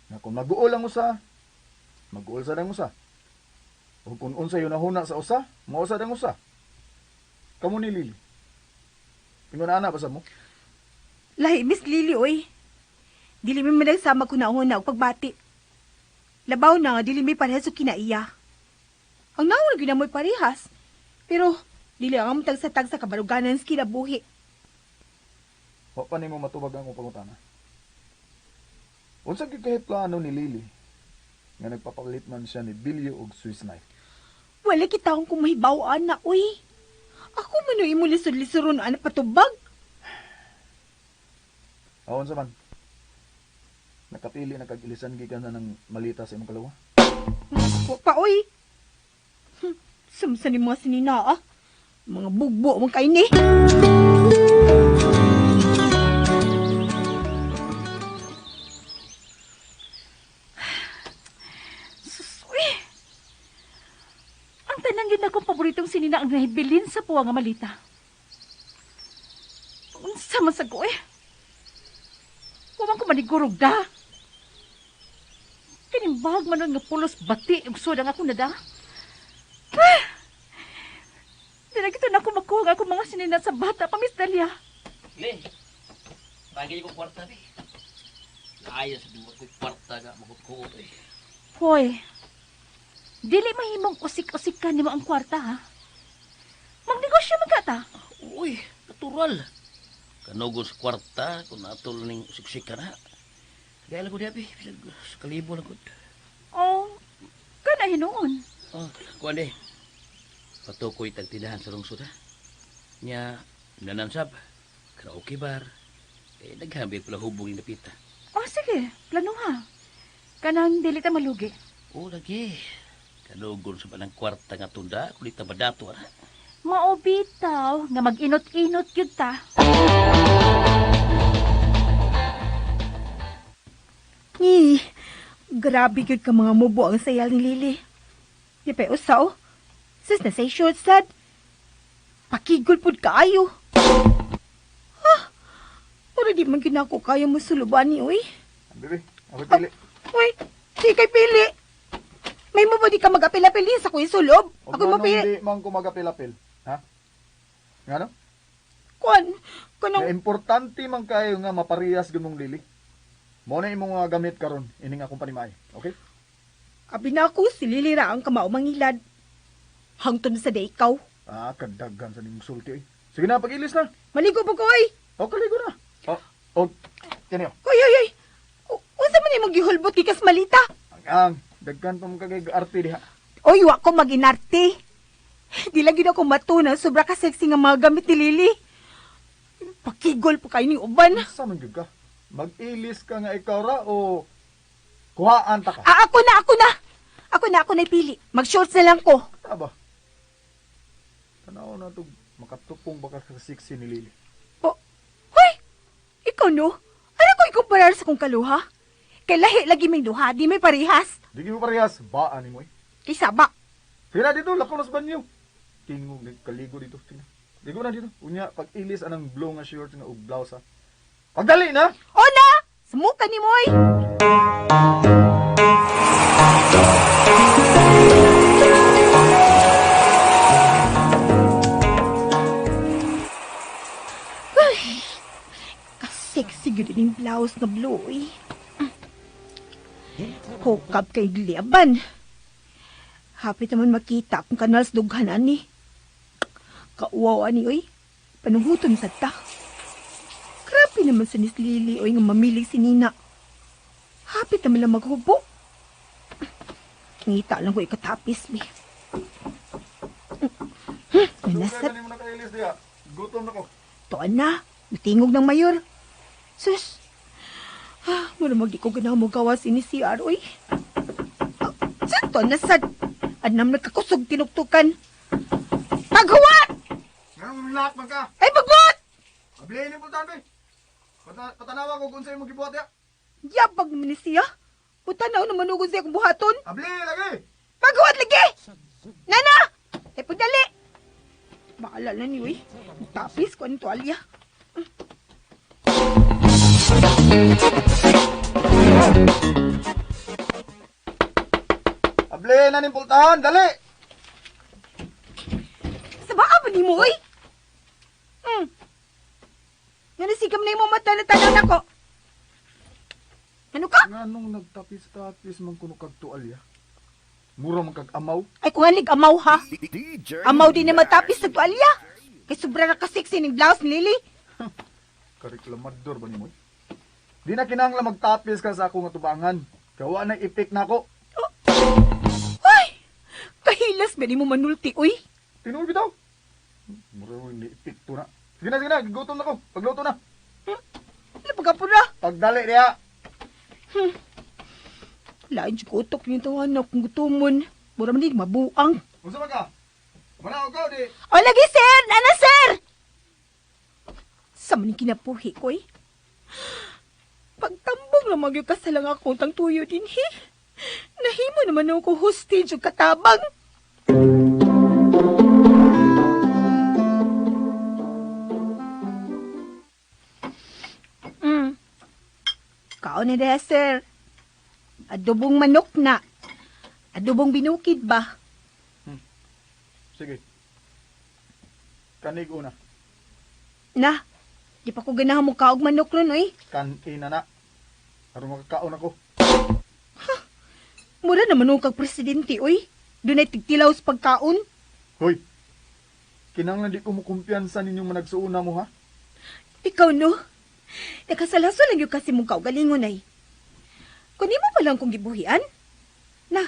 Nga kung mag-uol ang usa, mag-uol sa dang usa. O kung unsa yun nahuna sa usa, mausa dang usa. Kamu ni Lili. Ingon ana pa sa mo? Lahi, Miss Lili, oy. Dili mi managsama ko na una og pagbati. Labaw na nga, dili mi parehas o kinaiya. Ang naon na ginamoy parehas. Pero, dili ang tag sa kabaruganan sa kinabuhi. Wa pa nimo matubag ang pangutana. Unsa gyud kahit plano ni Lili nga nagpapalit man siya ni Bilyo og Swiss knife. Wala kita akong kumahibaw, ana, uy. Ako man imo lisod-lisoron ana patubag. Awon sa man. Nakapili na kag ilisan gikan na ng malita sa imong kalawa. Wa pa, uy. Samsa ni mga sinina, ah. Mga bugbo mong kaini. Tanan yun akong paboritong sinina ang nahibilin sa puwa nga malita. Unsa man sa ko eh. Huwag ko manigurog da. Kinimbag man nun nga pulos bati yung sudang ako na da. Dinagito na ako makuha nga ako mga sinina sa bata pa, Miss Dalia. Le, bagay ko kwarta, be. Naayos sa duwa ko kwarta nga makukot, eh. Hoy, dili mahimong usik-usikan ni mo ang kwarta, ha? Magnegosyo magkata. Uy, natural. Kanugod sa kwarta, kung natol ning usik-usik ka na. Kaya lang ko diya, be. Sa kalibo lang ko. Oh, kana hinoon. Oh, kuwan de. Patukoy tagtindahan sa lungsod, ha? Nya, nanansab, karaoke bar, Kaya naghambi ko lang hubong ni Napita. Oh, sige. Plano ha. Kanang dili ta malugi. O, lagi. Kanugon sa manang kwarta nga tunda, kulit na madato, ah. Maobitaw nga mag-inot-inot yun ta. Grabe yun ka mga mubo ang sayal ni Lily. Di pa usaw. Sis na say short sad. Pakigol pud kaayo. Pero di man ginako kaya mo suluban ni, uy. Bebe, ako pili. Uy, di kay pili. May mo ba di ka mag-apil-apil sa kuya sulob? O Ako mo ganun di man ko magapil-apil. Ha? Nga no? Kuan, Na kanang importante man kayo nga maparehas ganung Lily. Mo na imong gamit karon ining akong panimay. Okay? abi na ako si Lily ra ang kamao mangilad. Hangtod sa day ikaw. Kadaggan sa nimong sulti eh. Sige na, pag-ilis na. Maligo po ko, oy. O, kaligo na. Yan yun. Oy. Unsa man imong gihulbot gikas malita? Ang daggan pa mong kagay-arte diha. Oy, wa ko maginarte. Di lagi na ako matuna, sobra ka sexy nga mga gamit ni Lily. Pakigol po kayo ni uban. Sa man gyud ka? Mag-ilis ka nga ikaw ra o kuhaan ta ka? Ako na pili. Mag-shorts na lang ko. Aba. Tanaw na to makatupong baka sa sexy ni Lily. Hoy! Ikaw no? Ano ko ikumparar sa kong kaluha? Kay lahi lagi may duha, di may parihas. Di mo parehas, baan ni mo eh. Kay saba. Tira dito, lakaw na sa banyo. Tingog, kaligo dito. Ligo na dito. Unya, pag-ilis anang blue nga shorts nga ug blouse ha. Pagdali na! O na! Sumuka ni Moy! Sexy gud yung blouse na blue eh. Hukab kay Gliaban. Hapit naman makita kung kanal sa dughanan ni. Kauwawa ni oy. Panuhuton sa ta. Grabe naman sa Nis Lily oy nga mamilig si Nina. Hapit naman lang maghubo. Ngita lang ko ikatapis mi. Nasat. Mo na kailis diha. Gutom na ko. Tuan na. Natingog ng mayor. Sus. Maramag di ko ganaw mo gawas ini si Aroy. Santo na sad. Anam nagkakusog tinuktukan. Paghuwat! Ngayong lock man ka. Ay, pagbuhat! Ablihin ni Pultan, be. Patanawa ko kung sa'yo mo gibuhat ya. Yabag naman ni siya. Putanaw naman ugod siya kung buhaton. Ablihin lagi! Paghuwat lagi! Nana! Ay, pagdali! Baala na ni, uy. Tapis ko ang tuwalya. Ablihin na ni Pultan, dali! Sabaa ba ni mo, uy? Nga nasigam na yung mata na tanaw na ko. Ano ka? Nga nung nagtapis-tapis man kuno kag tualya. Mura man kag amaw. Ay, kung halig amaw ha. DJ Amaw din na matapis sa tuwalya. Kay sobra na kasiksi ng blouse ni Lily. Kareklamador ba ni mo? Di na kinahanglan magtapis ka sa akong atubangan. Gawa na ipik na ako. Ay! Kahilas ba ni mo manulti, uy? Tinuwi bitaw. Mura mo ni ipik to na. Sige na, gutom na ko. Pagluto na. Ano pagkapura? Pagdali niya. Lain siya kutok niyo tawanan kung gutumon. Mura man din mabuang. Unsa man ka? Manaw ka di. O lagi, sir! Ana, sir! Sa maning kinapuhi ko, eh. Pagtambong na magyong kasalang ako tang tuyo din, he. Nahimo naman ako hostage o katabang. Kaon ni deh, sir. Adobong manok na. Adobong binukid ba? Sige. Kanig una. Na, di pa ko ganahan mo kaog manok nun, oy. Kanina na. Aron makakaon ako. Mura naman kag presidente, oy. Doon ay tigtilaw sa pagkaon. Hoy. Kinahanglan di ko mo kumpiyansa ninyong managsuuna mo ha. Ikaw, no? Nakasalaso lang yung kasi mong kaugalingon ay. Kung di mo pa lang kong gibuhian. Na,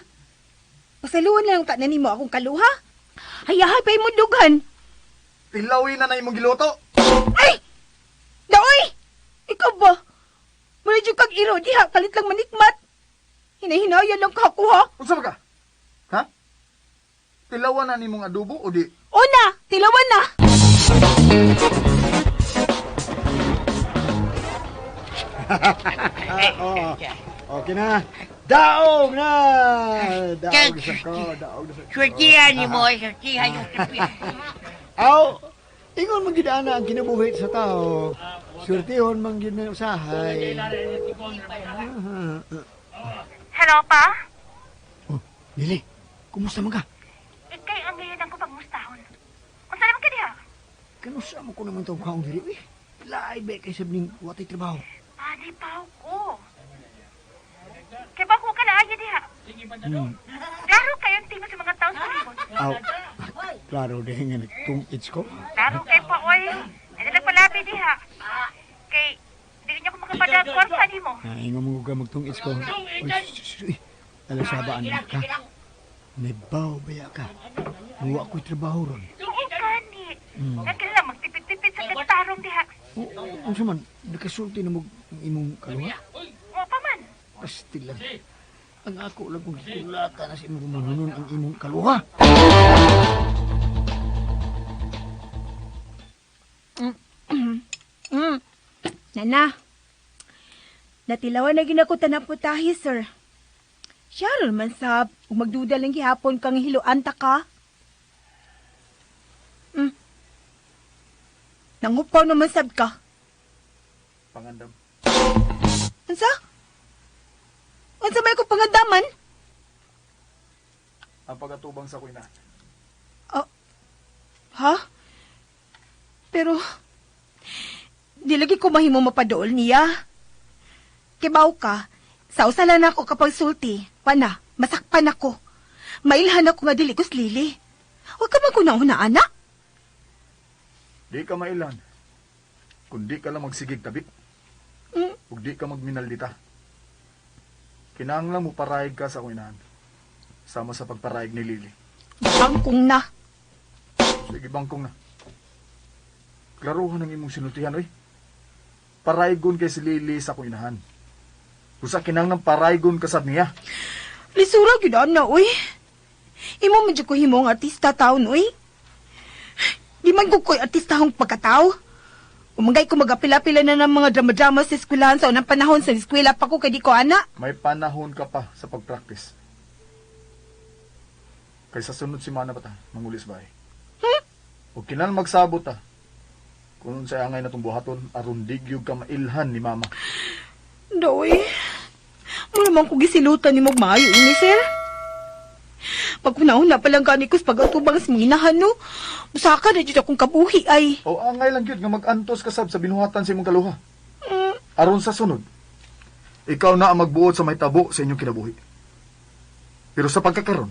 pasaluan lang ka na ni mo akong kaluha. Hayahay pa mo dughan. Tilawin na na imong giluto. Ay! Daoy! Ikaw iro diha kalit lang manikmat. Hinahinayan lang ka ako ha. Unsa ba ka? Ha? Tilawan na nimong adobo o di? Una, tilawan na. Okay na. Daog na! Daog na ko, daog na ko. Swertihan ni mo, swertihan yung Aw, ingon man gid ana ang kinabuhi sa tao. Swertihon man gid na usahay. Hello, pa? Oh, Lili, kumusta man ka? Ikay ang ngayon ang kupagmustahon. Unsa naman ka diha? Kanusa mo ko naman itong kaong diri, eh? Laay ba kay sabning watay trabaho? Padi pa ko. Kaya ba ko ka na aya diha? Laro kayong tingin sa mga tao sa libon. Aw, klaro din nga nagtungits ko. Laro kay pa, oy. Ano nagpalabi diha? Kay, hindi niya ko makapadang kwarta ni mo. Ay, nga mo ka magtungits ko. Uy, alasabaan na ka. Nebaw baya ka. Huwa ko'y trabaho ron. Oo, gani. Nagkala magtipid-tipid sa kantarong diha. Ang saman, nakasulti na mo ang imong kaluha? Oo pa man. Pastil lang. Ang ako lang kung sulata na sa imong manunon ang imong kaluha. Nana, natilawan na ginako tanaputahi, sir. Siya ron man sab, kung magduda lang gihapon kang hiluan ta ka. Nangupaw naman sab ka. Pangandam. Ansa? Ansa may ko pangandaman? Ang pagatubang sa kuina. Ha? Pero, di lagi ko mahimo mapadool niya. Kibaw ka, sausalan ako kapag sulti. Pana, masakpan ako. Mailhan ako nga dili kus lili. Huwag ka magkunahuna, anak. Di ka mailan. Kundi ka lang magsigig tabi. Ug di ka magminaldita. Kinahanglan mo parayag ka sa kuinahan. Sama sa pagparayag ni Lili. Bangkong na. Sige, bangkong na. Klaruhan ang imong sinultihan, oy. Paraygon kay si Lili sa kuinahan. Kusa kinahanglan paraygon kasab niya. Lisura gyud na, uy. Imo medyo ko himong artista taon, uy. Di man ko ko'y artistahong pagkatao. Umangay ko magapila-pila na ng mga drama-drama sa eskwelahan sa unang panahon sa eskwela pa ko kay di ko ana. May panahon ka pa sa pagpractice. Kay sa sunod simana pa ta, mangulis ba eh. O kinal magsabot ta. Kung sa angay na buhaton, aron digyog ka mailhan ni mama. Doy, mo naman ko gisilutan ni Magmayo ini, sir. Pag kunahon na palang kanikos pag-atubang sa minahan, no? Usaka na dito akong kabuhi, ay. O angay lang yun nga mag-antos kasab sa binuhatan sa imong kaluha. Aron sa sunod, ikaw na ang magbuot sa may tabo sa inyong kinabuhi. Pero sa pagkakaroon,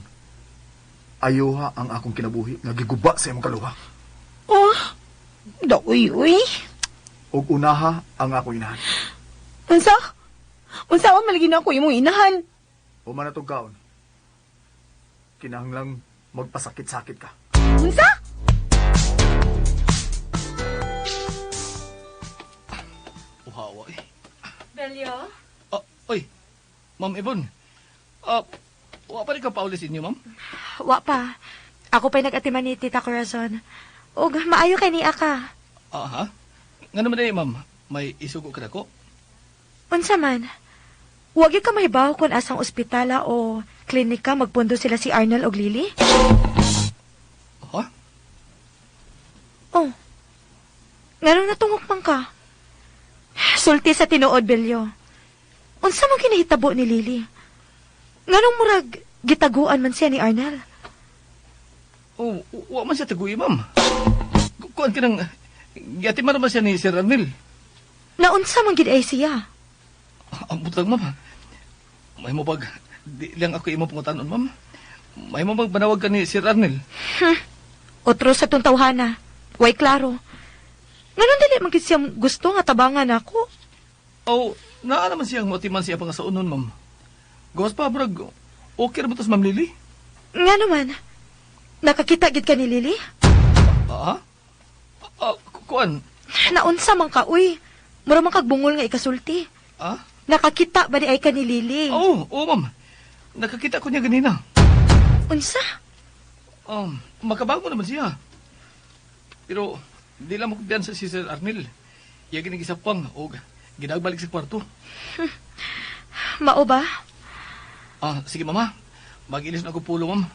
ayuha ang akong kinabuhi nga giguba sa imong kaluha. Oh, doy, uy. Og unaha ang akong inahan. Unsa? Unsa o malagi na ako imong inahan? O man atong kaon. Kinahanglang magpasakit-sakit ka. Unsa? Uhawa eh. Belio? Oy, Ma'am Ibon. Wa pa rin ka paulis inyo, ma'am? Wa pa. Ako pa'y nag-atiman ni Tita Corazon. Og, maayo kay ni Aka. Ha? Nga naman eh, ma'am. May isugo ka na ko? Unsa man? Huwag ka mahibaw kung asang ospitala o klinika magpundo sila si Arnold og Lily? Ha? Oh. Nganong natungok man ka? Sulti sa tinuod, Belyo. Unsa man kinahitabo ni Lily? Nganong murag gitaguan man siya ni Arnold? Oh, wa man siya taguy, ma'am. Kuan ka nang... Yati man naman siya ni Sir Arnel. Naunsa man gid ay siya? Ang butang, ma'am. May mo pag... Di lang ako imo pangutanon, ma'am. May mo magbanawag ka ni Sir Arnel. Otro sa tong tawhana. Way klaro. Nganon dili man gid siya gusto nga tabangan ako. Oh, naa naman siyang motiman siya pang sa unon, ma'am. Gawas pa, brag. Okay ra ba tas, Ma'am Lily? Nga naman. Nakakita gid ka ni Lily? Ha? Kuan? Naunsa man ka, uy. Mura man kagbungol nga ikasulti. Ha? Nakakita ba di ay ka ni Lily? Oo, ma'am. Nakakita ko niya ganina. Unsa? Makabago naman siya. Pero, di lang mo kumpiyansa si Sir Arnel. Iya ginagisapang o ginagbalik sa kwarto. Mao ba? Sige, mama. Mag-ilis na ako pulo, ma'am.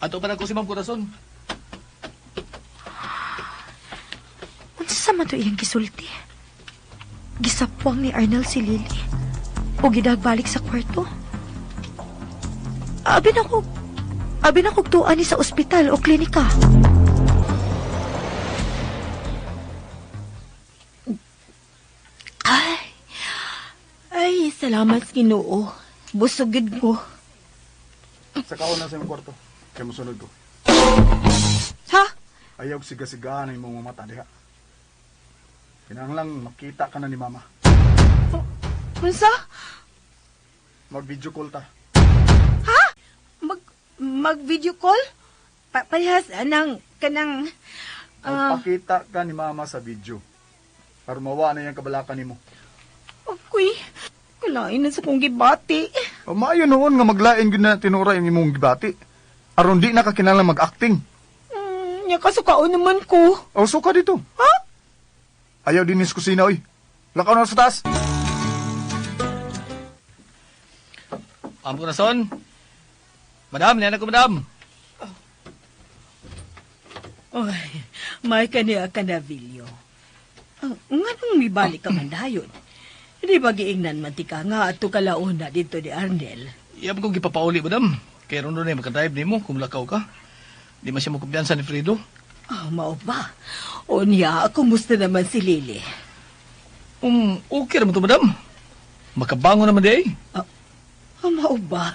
Ato pa na ko si Ma'am Corazon. Unsa man to iyang gisulti? Gisapwang ni Arnel si Lily. O gidagbalik sa kwarto? Abi na ko tuan ni sa ospital o klinika. Ay, salamat sa Ginoo. Busogid ko. Sakaon na sa imong kwarto. Kaya musunod ko. Ha? Ayaw siga-sigaan ang imong mata diha. Kinahanglang makita ka na ni mama. Unsa? Mag-video call ta. Ha? Mag-video call? Parehas anang kanang Magpakita ka ni mama sa video. Para mawa na yung kabalakan nimo. Ako'y kalain na sa kong gibati. Maayo noon nga maglain gyud na tinura yung imong gibati. Aron di na ka kinahanglan mag-acting. Nya kasukaon naman ko. O suka dito. Ha? Ayaw din sa kusina oy. Lakaw na sa taas. Ma'am Corazon. Madam, liyan ako, madam. Oy, may kaniya ka na, Vilio. Nga nung may balik ka man dayon. Hindi ba giingnan man ti ka nga ato kalaon na dito ni Arnel? Iyan kong gipapauli, madam. Kaya ron doon makadrive ni mo kung lakaw ka. Di man siya makumpiyansa ni Fredo. Mao ba? O niya, kumusta naman si Lily? Okay naman to, madam. Makabango naman di ay. Mao ba?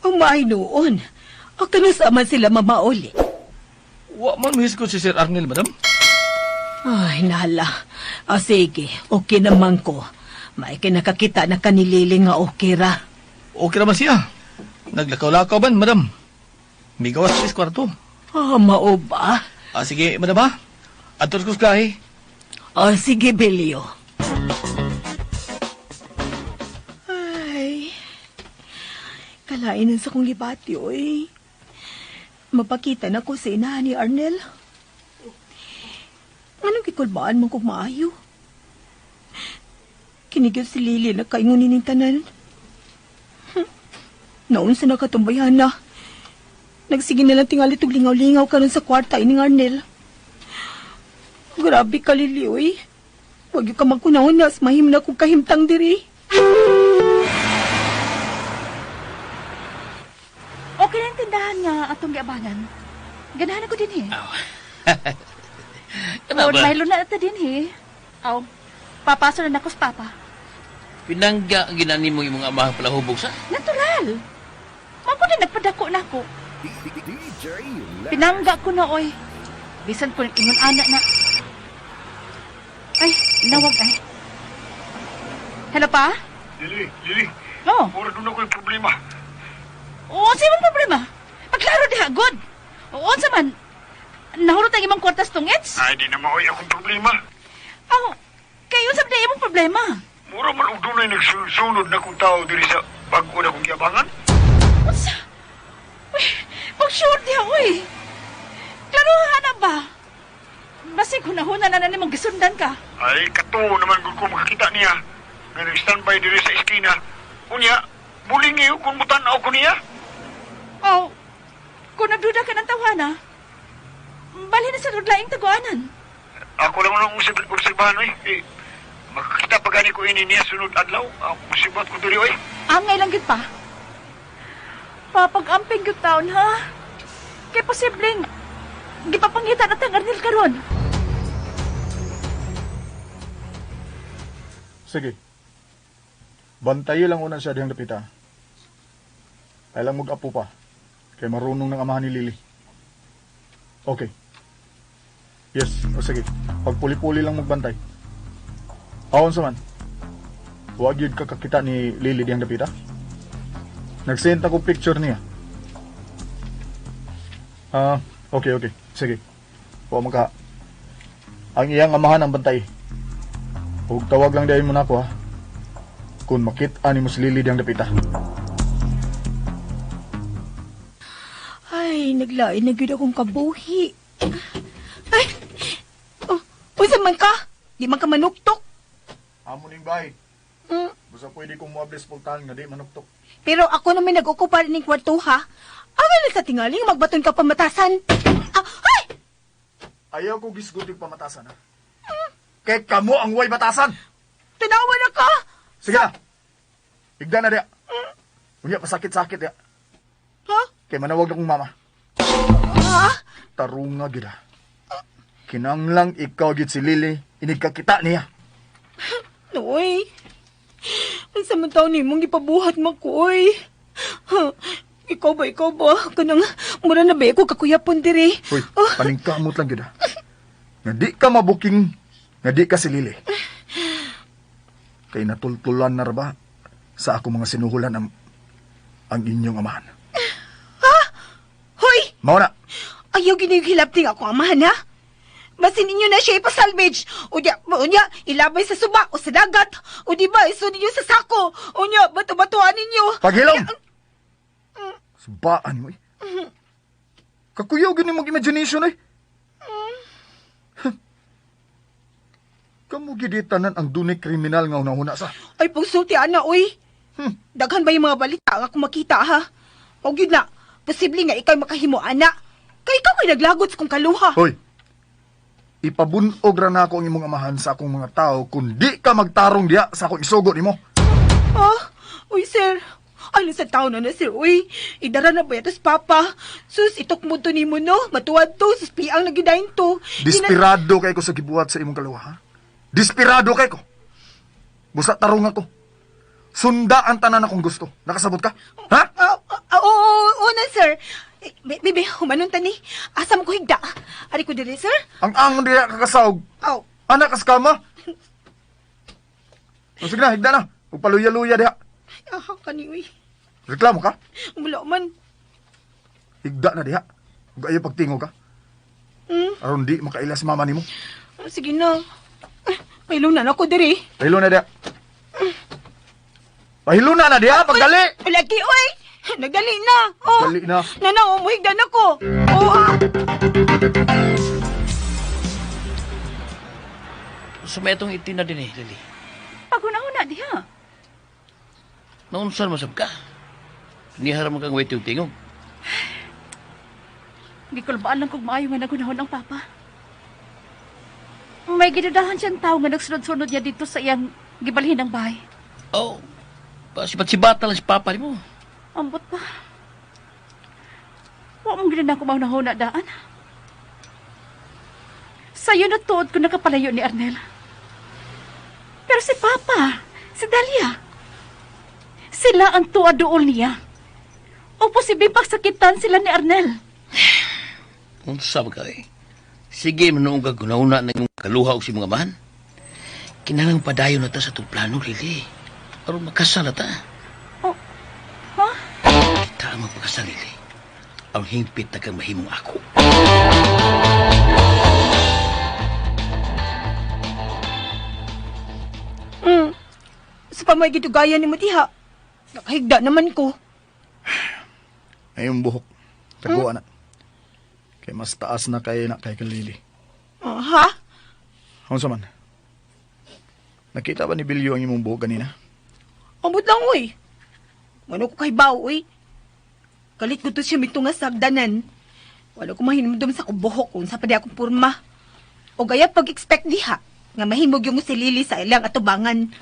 Ang maay noon. O kanusama sila mamauli? Wa man mihis ko si Sir Arnel, madam. Ay, nala. Sige, okay naman ko. May kinakakita na kanilili nga okay ra. Okay naman siya. Naglakaw-lakaw man, madam. May gawas siya sa kwarto. Mao ba? Sige, madam ha. Atos ko kahi. Sige, Belio. Ay, kalainan sa kong libati, oy. Mapakita na ko sa inahan ni Arnel. Anong kikulbaan mo kung maayo? Kinigil si Lily na kaingunin ng tanan. Naon sa nakatumbayan na. Nagsige na lang tingali tug lingaw-lingaw ka nun sa kwarta ining Arnel. Grabe ka, Lily, oy. Huwag yung ka magkunahon na as mahim na kong kahimtang diri. Okay na yung tindahan nga atong giabangan. Ganahan ako din eh. Ano ba? Maylo na ata din eh. Papaso na ako sa papa. Pinangga ginani mo yung mga amahang palahubog sa? Natural. Mako na nagpadako na ako. DJ Lex. Pinangga ko na, oy. Bisan ko ingon anak na. Ay, nawag ay. Hello, pa? Lili. Oh. Mura doon ako yung problema. Oo, sa imong problema. Paglaro diha, good. Oo, sa man. Nahulot ang imong kwartas tungits? Ay, di na maoy akong problema. Kayo sa na imong problema. Mura man og dunay nagsunod na kong tao diri sa bago na kong giabangan. What's mag-sure diha, uy. Klaruhan na ba? Basi kung nahuna na nimong gisundan ka. Ay, kato naman gud ko makakita niya. Nga nag-standby diri sa eskina. Unya, buling iyo kung mutanaw ko niya. Kung nagduda ka ng tawana, bali na sa laing taguanan. Ako lang nang obserbahan eh. Makakita pa gani ko ini niya sunod adlaw. Musibat ko diri oy. Angay lang gid pa. Papag-amping gyud taon, ha? Kay posibleng gipapangitan at ang Arnel karon. Sige. Bantayo lang unan siya dihang dapita. Ay lang mag-apo pa. Kay marunong ng amahan ni Lily. Okay. Yes, sige. Pagpuli-puli lang magbantay. Aon sa man. Huwag yun kakakita ni Lily diyang dapita. Nag-send ako picture niya. Okay. Sige. Huwag magka. Ang iyang amahan ang bantay. Huwag tawag lang dahil mo na ako, ha. kung makita ni mo si Lily diyang dapita. Ay, naglain na gyud akong kabuhi. Ay, unsa man ka? Di man ka manuktok. Amo ning bay. Mm. Basta pwede kong muables pultahan nga di manuktok. Pero ako naman nag-ukupa rin ng kwarto, ha? Awan na sa tingaling, magbaton ka pamatasan. Ay! Ayaw ko gisguting pamatasan, ha? Kay kamo ang way batasan! Tanawa na ka! Sige na! Higda na diya. Unya, pasakit-sakit diya. Ha? Kay manawag na kong mama. Ha? Tarunga gida. Kinanglang ikaw gid si Lily, inigkakita niya. Noy. Ang samantaw ni mong ipabuhat mo ko, oy. Ha? Ikaw ba? Kanang mura na ba ako kakuyapon diri? Uy, paningkamot lang gida. Nga di ka mabuking, nga di ka si Lily. Kay natultulan na ba sa ako mga sinuhulan ang inyong amahan. Ha? Hoy! Mao na! Ayaw ginigilapting ako, amahan, ha? Basin ninyo na siya ipasalvage. O niya, ilabay sa suba o sa dagat. O di ba, iso ninyo sa sako. O niya, bato-batuan ninyo. Paghilom! Subaan mo, eh. Kakuyaw gini mong imagination, eh. Kamu giditanan ang dunay kriminal nga una-una sa. Ay, pagsulti, ana, oy. Daghan ba yung mga balita nga akong makita, ha? O yun na, posible nga ikay makahimo, ana. Kay ikaw ay naglagot sa kong kaluha. Hoy, ipabunog ra na ako ang imong amahan sa akong mga tao kung di ka magtarong diya sa akong isugo nimo. Uy, sir. Ano sa tao na sir, uy. Idara na ba yatos, papa? Sus, itok mo to ni mo, no? Matuwad to, sus, piang nagidahin to. Desperado kay ko sa gibuhat sa imong kaluha, ha? Desperado kay ko. Busa tarong ako. Sunda ang tanan akong gusto. Nakasabot ka? Ha? Oo na, sir. Bibi, humanon tani. Asa mo ko higda? Ari ko dili, sir? Ang angon diya kakasawag. Anak kas kama. Sige na, higda na. Paluya-luya diha. Kani, uy. Reklamo ka? Wala man. Higda na diha. Huwag ayaw pagtingo ka. Aron di makailas mama nimo. Sige na. Pailunan ako diri. Pahilo na diha. Pahilo na diha, pagdali. Lagi, uy. Nagdali na. Dali na. Nana, umuhigdan ako. Sumetong itin na din eh, Lily. Paguna-una diha. Naunsan masab ka? Niharam kang way tingog. Di ko labaan lang kung maayo nga nagunahon ang papa. May gidudahan siyang tao nga nagsunod-sunod niya dito sa iyang gibalhin ng bahay. Oh, sibat-sibata lang si papa mo. Ambot pa. Huwag mong ginana ko maunahon na daan. Sa'yo na tuod ko nakapalayo ni Arnel. Pero si Papa, si Dalia, sila ang tuwa-duol niya. O posibleng pagsakitan sila ni Arnel. Kung sabi ka eh, sige manoong kagunauna na yung kaluha o si mga man. Kinalang padayon na ta sa itong plano, Lili. Aron makasal na ta. Ha? Kita ang magpakasal, Lili. Ang hingpit na kang mahimong ako. Sa pamay gitugayan ni mo diha. Nakahigda naman ko. Ayong buhok. Taguan na. Kay mas taas na kay Lily. Ha? Ano sa man? Nakita ba ni Bilyo ang imong buhok kanina? Ambot lang, uy. Ano ko kay Bao, uy. Kalit ko to siya mitunga sa agdanan. Wala ko mahinumdum sa kubuhok kung sa padi akong purma. O gaya pag-expect diha, nga mahimog yung si Lily sa ilang atubangan.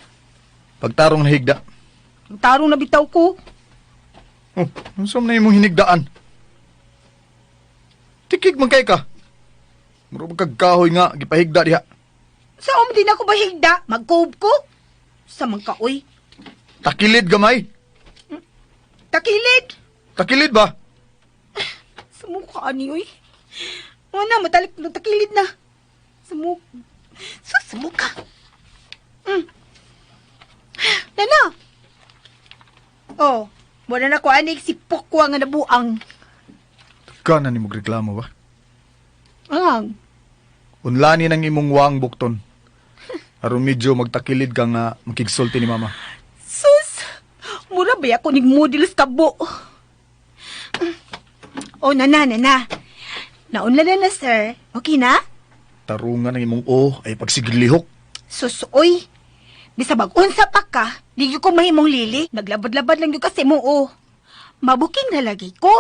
Pagtarong na higda. Ang tarong na bitaw ko. Oh, ano sa na imong hinigdaan? Tikig man kay ka. Muro magkagkahoy nga, gipahigda diha. Sa din ako ba higda? Mag-cove ko? Sa mga uy. Takilid gamay. Takilid? Takilid ba? Sa mukha ni, uy. Wala, matalik na takilid na. Sa mukha. Sa mukha. Nana. Oh, muna na ko anig si Pokwa nga nabuang. Kana ni magreklamo ba? Ang. Unlani ng imong wang bukton. Aron medyo magtakilid ka nga makigsulti ni mama. Mura ba ako ning models kabo? Oh, nana. Naunla na, sir. Okay na? Tarungan ng imong o ay pagsigilihok. Susoy. Bisa bag-unsa pa ka, di ko mahimong lili. Naglabad-labad lang yung kasi mo, oh. Mabuking na lagi ko.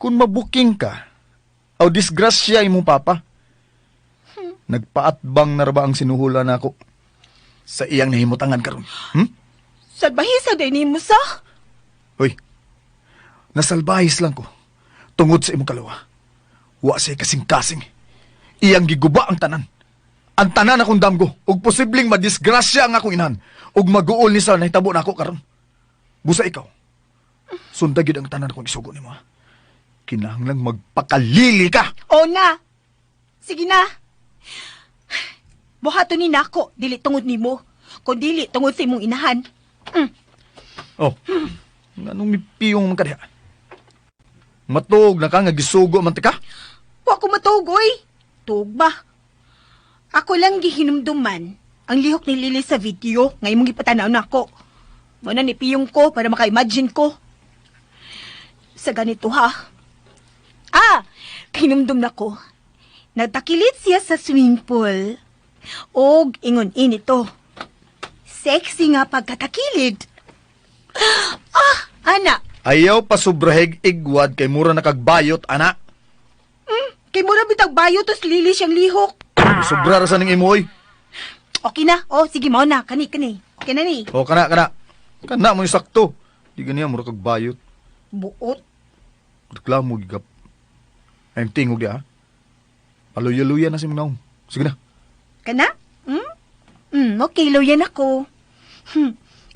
Kung mabuking ka, aw disgrasya imong papa. Nagpaatbang na ra ba ang sinuhula na ako sa iyang nahimutangan karon? Salbahisa din mo sa? Hoy, nasalbahis lang ko tungod sa imong kalawa. Wa say kasing-kasing. Iyang giguba ang tanan. Ang tanan akong damgo, ug posibleng madisgrasya ang akong inahan, ug maguol ni sa nahitabo na ako karon. Busa ikaw, sundagid ang tanan akong isugo nimo. Kinahanglang magpakalili ka. O na. Sige na. Buhato ni nako, dili tungod nimo. Kung dili tungod sa imong inahan. Oh, anong mipiyong man ka diha? Matug na ka nga gisugo man ka? Wa ko matugoy. Tug ba? Ako lang gihinumduman ang lihok ni Lily sa video nga imong gipatanaw nako. Muna ni piyong ko para maka-imagine ko. Sa ganito ha. Hinumdum na ko. Nagtakilit siya sa swimming pool. Og ingon inito. Sexy nga pagkatakilid. Ana. Ayaw pa sobraheg igwad kay mura nakagbayot, ana. Kay mura bitag bayo tos Lily siyang lihok. Sobra ra sa ning imoy. Okay na. Oh, sige mo na. Kani. Okay na ni. Oh, kana. Kana mo yung sakto. Di ganiya mura kagbayot. Buot. Reklamo gigap. Ay tingog di ha. Paluya-luya na si Manaw. Sige na. Kana? Okay, loyan ako.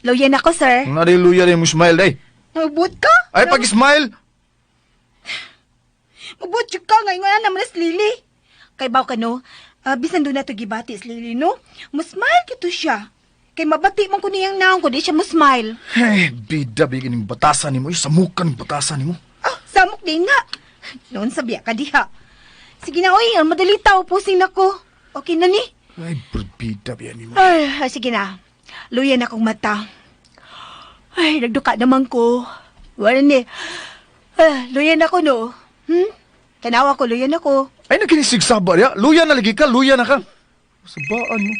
Loyan ako, sir. Ang nariluya rin mo smile day. Mabut ka? Ay, pag-smile! Mabut ka ngayon nga naman si Lily. Kay baw ka no, bisan doon na ito gibati si Lily, no? Musmile kito siya. Kay mabati man ko niyang naong ko, di siya musmile. Hey, bida bigin yung batasan ni mo. Samukan yung batasan ni mo. Samok din nga. Noon sabiya ka diha. Sige na, oy, madali tao, pusing na ko. Okay na ni? Ay, bida biyan ni mo. Ay, sige na. Luyan akong mata. Ay, nagduka naman ko. Wala ni. Luyan ako, no? Tanawa ko, luyan ako. Ay, nagkinisigsaba ya. Luya na lagi ka, luya na ka. Sabaan mo.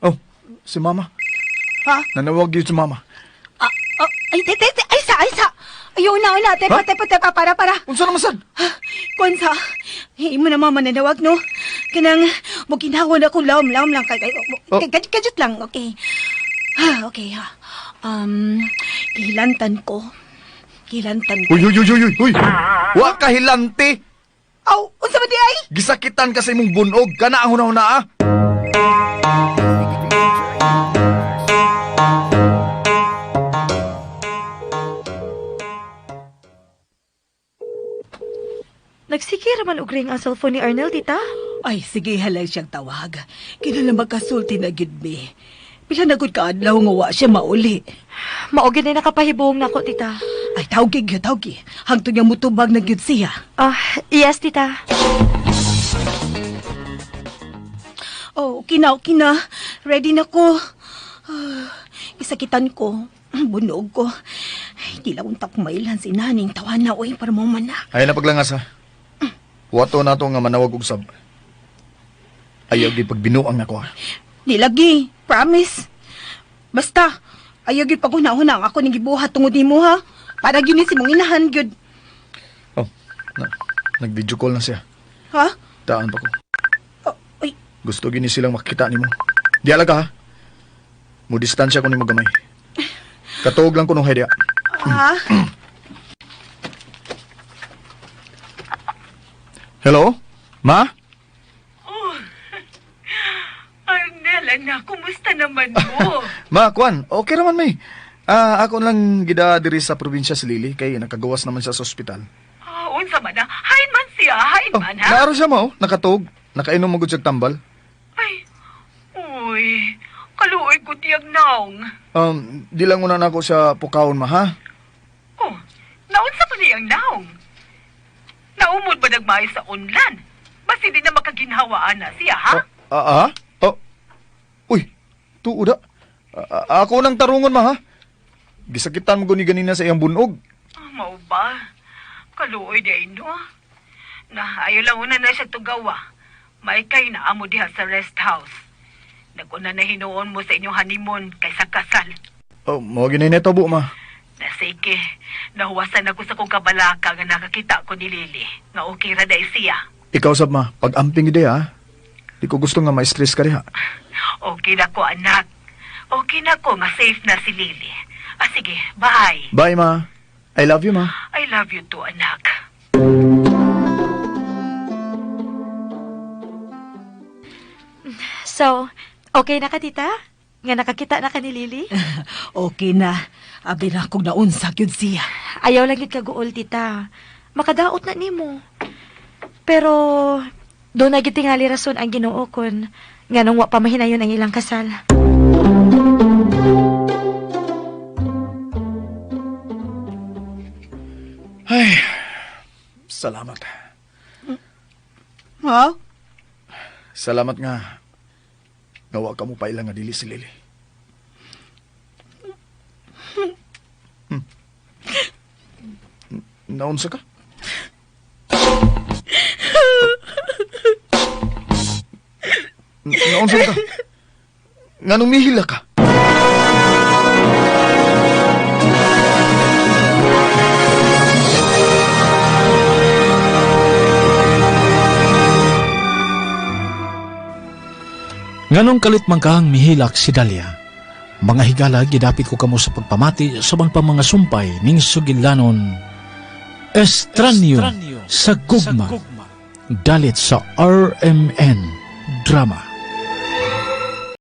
Oh, si mama. Ha? Nanawag yun si mama. Ay, Aysa. Ayaw na. Tepa, para. Unsa naman sad? Kunsa, imo na mama nanawag, no? Kanang, muginahon ako, laom lang. Kajut lang, okay. Okay, ha. Kihilantan ko. Uy. Wa kahilante. Aw, unsa ba di ay? Gisakitan ka sa imong bunog. Kana ang huna-huna, ah. Nagsikira man og ring ang cellphone ni Arnel, tita. Ay, sige halay siyang tawag. Kinala magkasulti na gid mi. Pila na gud ka adlaw nga wa siya mauli. Maogi na nakapahibong nako, tita. Ay, tawgi. Hangtod nga mutubag na gid siya. Yes, tita. Oh, okay na. Ready na ko. Isakitan ko. Bunog ko. Ay, di lang untak mailan si naning tawa na, oy, para mo man na. Ay, napaglangas, ha. Wato na to nga manawag og sab. Ayaw di pagbinuang ako, ha. Di lagi. Promise. Basta, ayaw gyud paghuna-huna ang ako ning gibuhat tungod nimo, ha. Para gyud ni si mong inahan gyud. Oh, nag-video call na siya. Ha? Daan pa ko. Ay, Gusto gini silang makita nimo. Di alaga, ha. Mo distansya ko nimo gamay. Katuog lang ko nung hedya. ha? Hello? Ma? Arnel, anak, kumusta naman mo? Ma, Kwan, okay naman may. Ako lang gida diri sa probinsya si Lily kay nakagawas naman siya sa ospital. Unsa man na? Hain man siya, ha? Naaro siya mo, nakatog. Nakainom magud siya tambal. Ay, uy, kaluoy ko tiyag naong. Di lang una nako sa pukawon, ma, ha? Oh, naunsa pa niyang naong? Naumod ba nagmayo sa unlan? Basi di na makaginhawaan na siya, ha? Uy, tuuda. Ako nang tarungon, ma, ha? Gisakitan mo guni ganina sa iyang bunog. Mao ba? Kaluoy day no? Na ayo lang una na siya tugawa. May kay na amo diha sa rest house. Naguna na hinuon mo sa inyong honeymoon kaysa kasal. Oh, mo ginay tabo ma. Sige, nahuwasan ako sa kong kabalaka nga nakakita ko ni Lily. Nga okay ra day siya. Ikaw sab ma, pag-amping ide ha. Di ko gusto nga ma-stress ka diha. Okay na ko anak. Okay na ko nga safe na si Lily. Sige, bye. Bye ma. I love you ma. I love you too, anak. So, okay na ka, tita? Nga nakakita na ka ni Lily? Okay na. Abi na akong naunsag yun siya. Ayaw lang yun kaguol, tita. Makadaot na nimo. Pero, doon na gitingali rason ang Ginoo kon nga nung wa pa mahinayon ang ilang kasal. Ay, salamat. Ha? Salamat nga. Gawa ka mo pa ilang nga dili si Lily. Naunsa ka? Naunsa ka? Nga nung mihila ka? Nganong kalit man kahang mihilak si Dalia. Mga higala gidapit ko kamo sa pagpamati sa pa mga sumpay ning sugilanon. Estranyo sa gugma. Dalit sa RMN Drama.